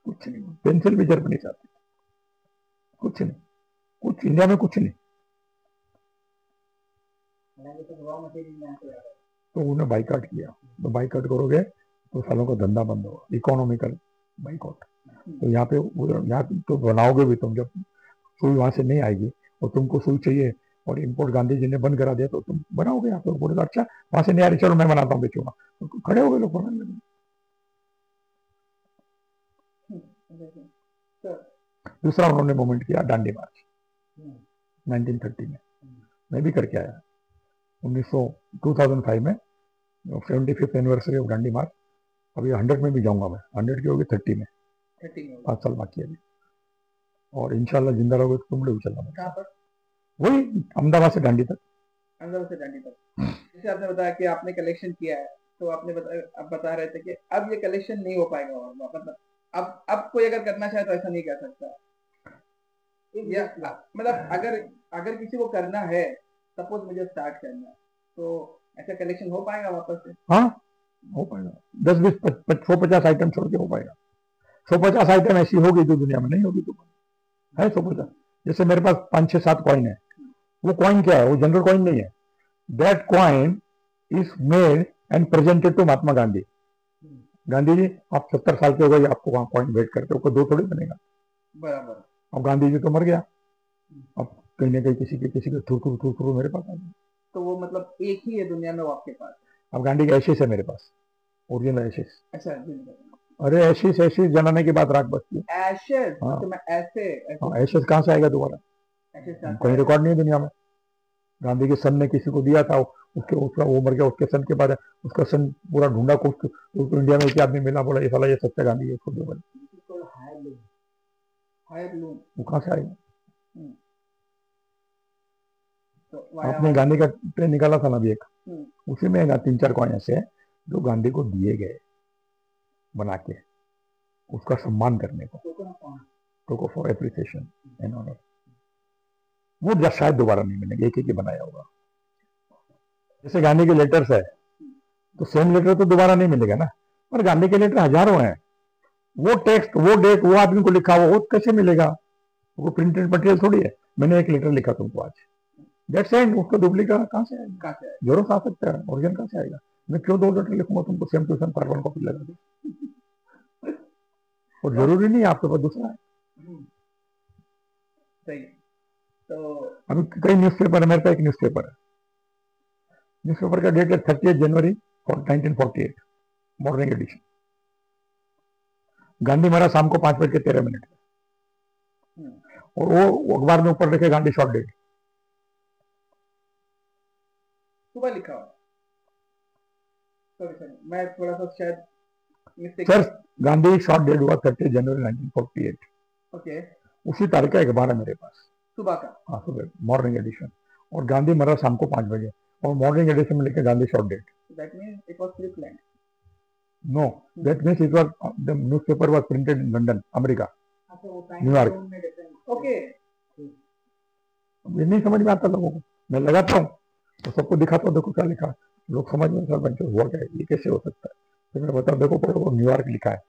कुछ नहीं, पेंसिल भी जर्मनी से आती थी, कुछ नहीं, कुछ इंडिया में कुछ नहीं। तो उन्होंने बाइकआउट किया, तो बाइकआउट करोगे तो सालों का धंधा बंद होगा, इकोनॉमिकल बाइकआउट। तो यहाँ पे यहाँ तो बनाओगे भी तुम, जब सुई वहां से नहीं आएगी और तुमको सुई चाहिए और इंपोर्ट गांधी जी ने बंद करा दिया, तो तुम बनाओगे यहाँ पे, बोलेगा अच्छा वहां से नहीं आ रही, चलो मैं बनाता हूँ, बेचूंगा, तो खड़े हो गए लोग बनाने लगे। दूसरा उन्होंने मूवमेंट किया दांडी मार्च 1930 में, मैं भी करके आया 2005 में, 75th एनिवर्सरी ऑफ दांडी मार्च। अभी 100 में भी जाऊंगा मैं, 100 की होगी 30 में, 5 साल बाकी है अभी, और इंशाल्लाह जिंदा रहोगे तो तुम लोग चलना। कहाँ पर? वही अहमदाबाद से दांडी तक। अहमदाबाद से दांडी तक। जैसे आपने बताया कि आपने कलेक्शन किया है, तो आपने अब बता रहे थे कि अब ये कलेक्शन नहीं हो पाएगा, और मतलब अब कोई अगर करना चाहे तो ऐसा नहीं कर सकता, या मतलब अगर किसी को करना है, सपोज मुझे स्टार्ट करना है, तो ऐसा कलेक्शन हो पाएगा वापस से? हाँ हो पाएगा, 10-20 150 आइटम छोड़ के हो पाएगा। 150 आइटम ऐसी होगी जो दुनिया में नहीं होगी, तो है 150। जैसे मेरे पास 5-6-7 कॉइन है, वो कॉइन क्या है? वो जनरल कॉइन नहीं है, that coin is made and presented to Mahatma Gandhi. Gandhi ji आप 70 साल के हो गए, आपको वहां कॉइन वेट करते हो, दो थोड़ी बनेगा बराबर। अब गांधी जी तो मर गया, अब कहीं ना कहीं किसी के थ्रू मेरे पास आ गया, तो वो मतलब एक ही है दुनिया में वो आपके पास। अब गांधी के एशिस है मेरे पास, ओरिजिनल एशिस। अच्छा, अरे एशिस जलाने की बात राख बचती है। एशेस? हाँ। तो मैं ऐसे एशिस कहाँ से आएगा दोबारा? कहीं रिकॉर्ड नहीं है दुनिया में। गांधी के सन ने किसी को दिया था, उसका वो मर गया, उसके सन के बाद उसका सन पूरा ढूंढा को इंडिया में एक आदमी मिला, बोला ये साला ये सच्चा गांधी है, इसको दो बोले। वो कहाँ से आएगा? आपने गांधी का ट्रेन निकाला था ना अभी एक, उसी में 3-4 कॉइन ऐसे है जो गांधी को दिए गए बना के, उसका सम्मान करने को, token for appreciation and honour. वो शायद दोबारा नहीं मिलेंगे, एक ही बनाया होगा। जैसे गांधी के लेटर्स है, तो सेम लेटर तो दोबारा नहीं मिलेगा ना, पर गांधी के लेटर हजारों हैं, वो टेक्स्ट, वो डेट, वो आदमी को लिखा वो कैसे मिलेगा? वो प्रिंटेड मटेरियल थोड़ी है। मैंने एक लेटर लिखा तुमको आज, दैट्स इट, उसका डुप्लीकेट कहाँ से आएगा? जरूर आ सकता है, ओरिजिनल कहाँ से आएगा? मैं क्यों 2 लेटर लिखूंगा तुमको same to same carbon copy लगा दे? और जरूरी नहीं आपके पास दूसरा है। सही। तो अभी कई न्यूज़पेपर है, मेरे पास एक न्यूज़पेपर है, न्यूज़पेपर का डेट है 30 जनवरी 1948, मॉर्निंग एडिशन। गांधी मरा शाम को 5:13 और वो अखबार में ऊपर लिखे गांधी शॉर्ट डेड, सुबह लिखा हुआ। सॉरी मैं थोड़ा सा शायद mistake. Sir Gandhi short dead हुआ 30 जनवरी 1948। ओके, उसी तारीख का अखबार है मेरे पास, सुबह का। हाँ सुबह, मॉर्निंग एडिशन, और गांधी मरा शाम को 5 बजे, और मॉर्निंग एडिशन में लिखे Gandhi short dead. That means it was pre-planned. No, that means it was, the newspaper was printed in London, America, New York. Okay, ये नहीं समझ में आता लोगों को, मैं लगाता हूँ तो सबको दिखाता हूँ, देखो क्या लिखा, लोग समझ में सर बच्चे हुआ क्या है, ये कैसे हो सकता है? तो मैं बताऊँ, देखो पढ़ो, न्यूयॉर्क लिखा है,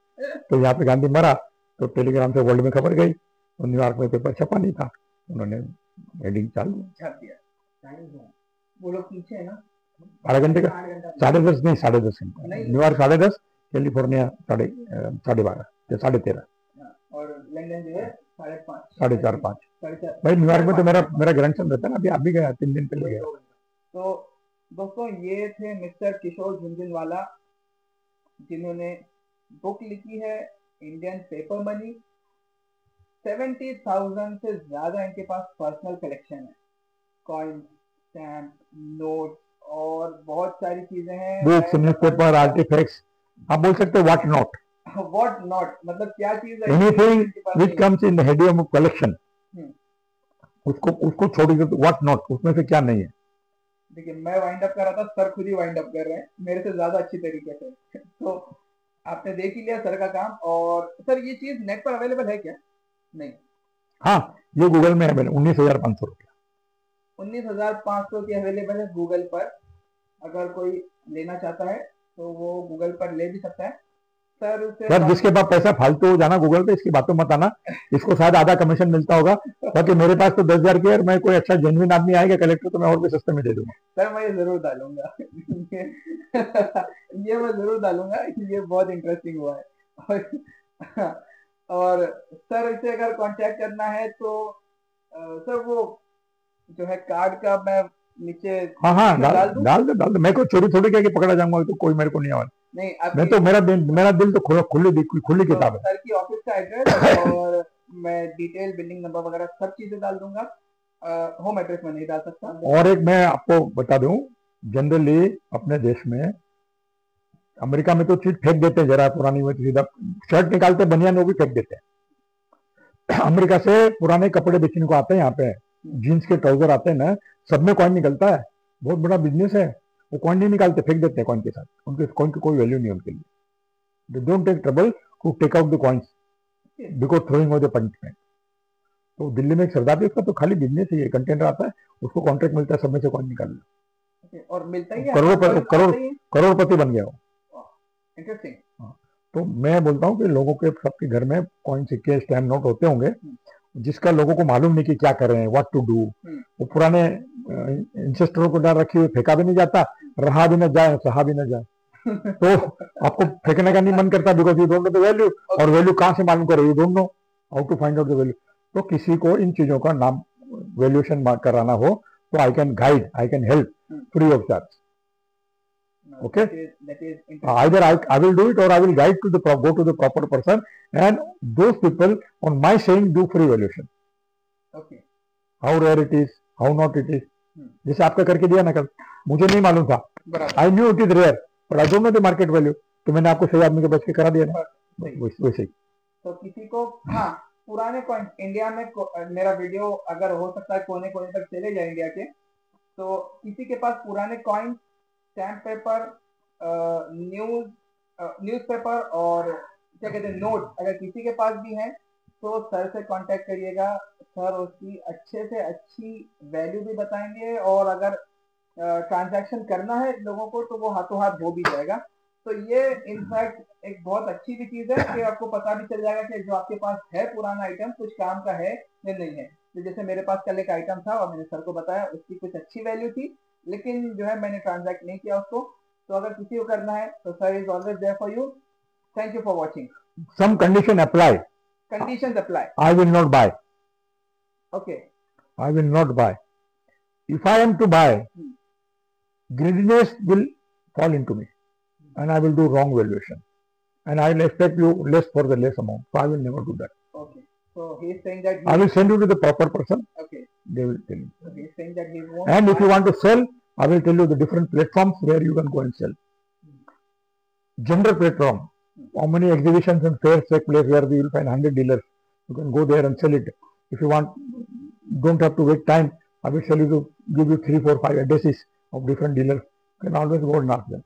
तो यहाँ पे गांधी मरा, तो टेलीग्राम से वर्ल्ड में खबर गई, तो न्यूयॉर्क में पेपर छपा नहीं था, उन्होंने हेडिंग चालू छाप दिया। वो लोग पीछे है ना, 12 घंटे का, 10:30 नहीं 10:30 घंटा, न्यूयॉर्क 10:30, कैलिफोर्निया 12:30 या 13:30, और लंदन जो है 5:30, 4:30-5। भाई न्यूयॉर्क में तो मेरा ग्रैंडसन रहता है ना, अभी आप भी गया, 3 दिन पहले गया। तो दोस्तों ये थे मिस्टर किशोर झुनझुनवाला, जिन्होंने बुक लिखी है इंडियन पेपर मनी। 70,000 से ज्यादा इनके पास पर्सनल कलेक्शन है, कॉइन, स्टैम्प, नोट और बहुत सारी चीजें हैं, बुक्स, न्यूज़पेपर, आर्टिफैक्ट्स, आप बोल सकते हो व्हाट नॉट, व्हाट नॉट, मतलब क्या चीज है, anything which comes in the head of collection, उसको उसको छोड़ दो, व्हाट नॉट, उसमें से क्या नहीं है। देखिए मैं वाइंड अप कर रहा था, सर खुद ही वाइंड अप कर रहे हैं मेरे से ज्यादा अच्छी तरीके से। तो आपने देख ही लिया सर का काम। और सर ये चीज नेट पर अवेलेबल है क्या? नहीं। हाँ, ये गूगल में है, 19,500 रुपया। 19,500 की अवेलेबल है गूगल पर। अगर कोई लेना चाहता है तो वो गूगल पर ले भी सकता है। सर उसे सर जिसके पास पैसा फालतू हो जाना गूगल पे, इसकी बातों मत आना, इसको शायद आधा कमीशन मिलता होगा, बाकी मेरे पास तो 10,000 की है, और मैं कोई अच्छा जेन्युइन आदमी आएगा कलेक्टर तो मैं और भी सस्ते में दे दूंगा। सर मैं ये जरूर डालूंगा। ये मैं जरूर डालूंगा, ये बहुत इंटरेस्टिंग हुआ है। और सर इसे अगर कांटेक्ट करना है तो सर वो जो है कार्ड का मैं नीचे हाँ हाँ, डाल दूं? डाल दे, मैं को चोरी थोड़ी क्या कि पकड़ा जाऊंगा, तो कोई मेरे को नहीं आवाज। नहीं मैं तो मेरा दिल तो खुली किताब है। सर की ऑफिस का एड्रेस और मैं डिटेल बिल्डिंग नंबर वगैरह सब चीजें डाल दूंगा। होम एड्रेस में नहीं डाल सकता। और एक मैं आपको बता दूं, जनरली अपने देश में, अमेरिका में तो चीज फेंक देते हैं, जरा पुरानी में तो सीधा शर्ट निकालते बनियान वो भी फेंक देते हैं। अमेरिका से पुराने कपड़े बेचने को आते हैं यहाँ पे, जीन्स के ट्राउजर आते हैं ना, सब में कॉइन निकलता है, बहुत बड़ा बिजनेस है। वो कॉइन नहीं निकालते, फेंक देते हैं कॉइन के साथ, उनके कॉइन की कोई वैल्यू नहीं है उनके लिए। They don't take trouble to take out the coins because throwing of the punishment. तो दिल्ली में एक सरदार, उसका तो खाली बिजनेस ही है, कंटेनर आता है, उसको कॉन्ट्रैक्ट मिलता है, सब में से कॉइन निकाल लो, और मिलता ही है, करोड़पति बन गया वो। इंटरेस्टिंग। तो मैं बोलता हूँ कि लोगों के सबके घर में कॉइन, सिक्के, स्टैम्प नोट होते होंगे, जिसका लोगों को मालूम नहीं कि क्या कर रहे हैं, व्हाट टू डू। वो पुराने इंसेस्टरों को डाल रखी हुई, फेंका भी नहीं जाता, रहा भी न जाए, सहा भी न जाए। तो आपको फेंकने का नहीं मन करता, because you don't know the value, और वैल्यू कहाँ से मालूम करो, you don't know how to find out the value. तो किसी को इन चीजों का नाम वैल्यूएशन कराना हो तो I can guide, I can help free of charge. Okay, either I will do it or I will guide to go to the proper person, and those people on my saying do free valuation. Okay. How rare it is, how not it is. जैसे आपका करके दिया ना कल, मुझे नहीं मालूम था, I knew it is rare, but I don't know the market value, तो मैंने आपको सही आदमी के बच के करा दिया ना, वैसे ही। तो किसी को, हाँ, पुराने कॉइन इंडिया में मेरा वीडियो अगर हो सकता है कोने कोने तक चले जाए इंडिया के, तो किसी के पास पुराने कॉइन, स्टैम्प पेपर, न्यूज़पेपर और क्या कहते हैं नोट, अगर किसी के पास भी है तो सर से कांटेक्ट करिएगा। सर उसकी अच्छे से अच्छी वैल्यू भी बताएंगे, और अगर ट्रांजैक्शन करना है लोगों को तो वो हाथों हाथ हो भी जाएगा। तो ये इनफैक्ट एक बहुत अच्छी भी चीज है कि आपको पता भी चल जाएगा कि जो आपके पास है पुराना आइटम कुछ काम का है या नहीं है। तो जैसे मेरे पास कल एक आइटम था और मैंने सर को बताया, उसकी कुछ अच्छी वैल्यू थी, लेकिन जो है मैंने ट्रांजैक्ट नहीं किया उसको। तो अगर किसी को करना है तो sir is always there for you. Thank you for watching. Some condition apply. Conditions apply. I will not buy. Okay. I will not buy. If I am to buy, greediness will fall into me, and I will do wrong valuation, and I will expect you less for the less amount. So I will never do that. Okay. So he is saying that I will send you to the proper person. Okay. They will tell you. So he is saying that he won't. And if you want to sell, I will tell you the different platforms where you can go and sell. General platform. How many exhibitions and fairs take place where you will find 100 dealers? You can go there and sell it. If you want, don't have to wait time. I will tell you to give you 3, 4, 5 addresses of different dealers. You can always go and ask them.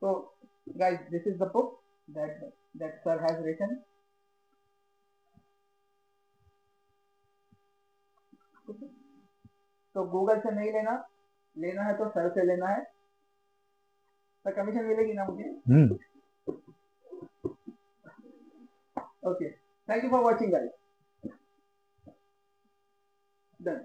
So, guys, this is the book that sir has written. तो Google से नहीं लेना, लेना है तो sir से लेना है। तो कमीशन मिलेगी ना मुझे? Okay. Thank you for watching, guys. Done.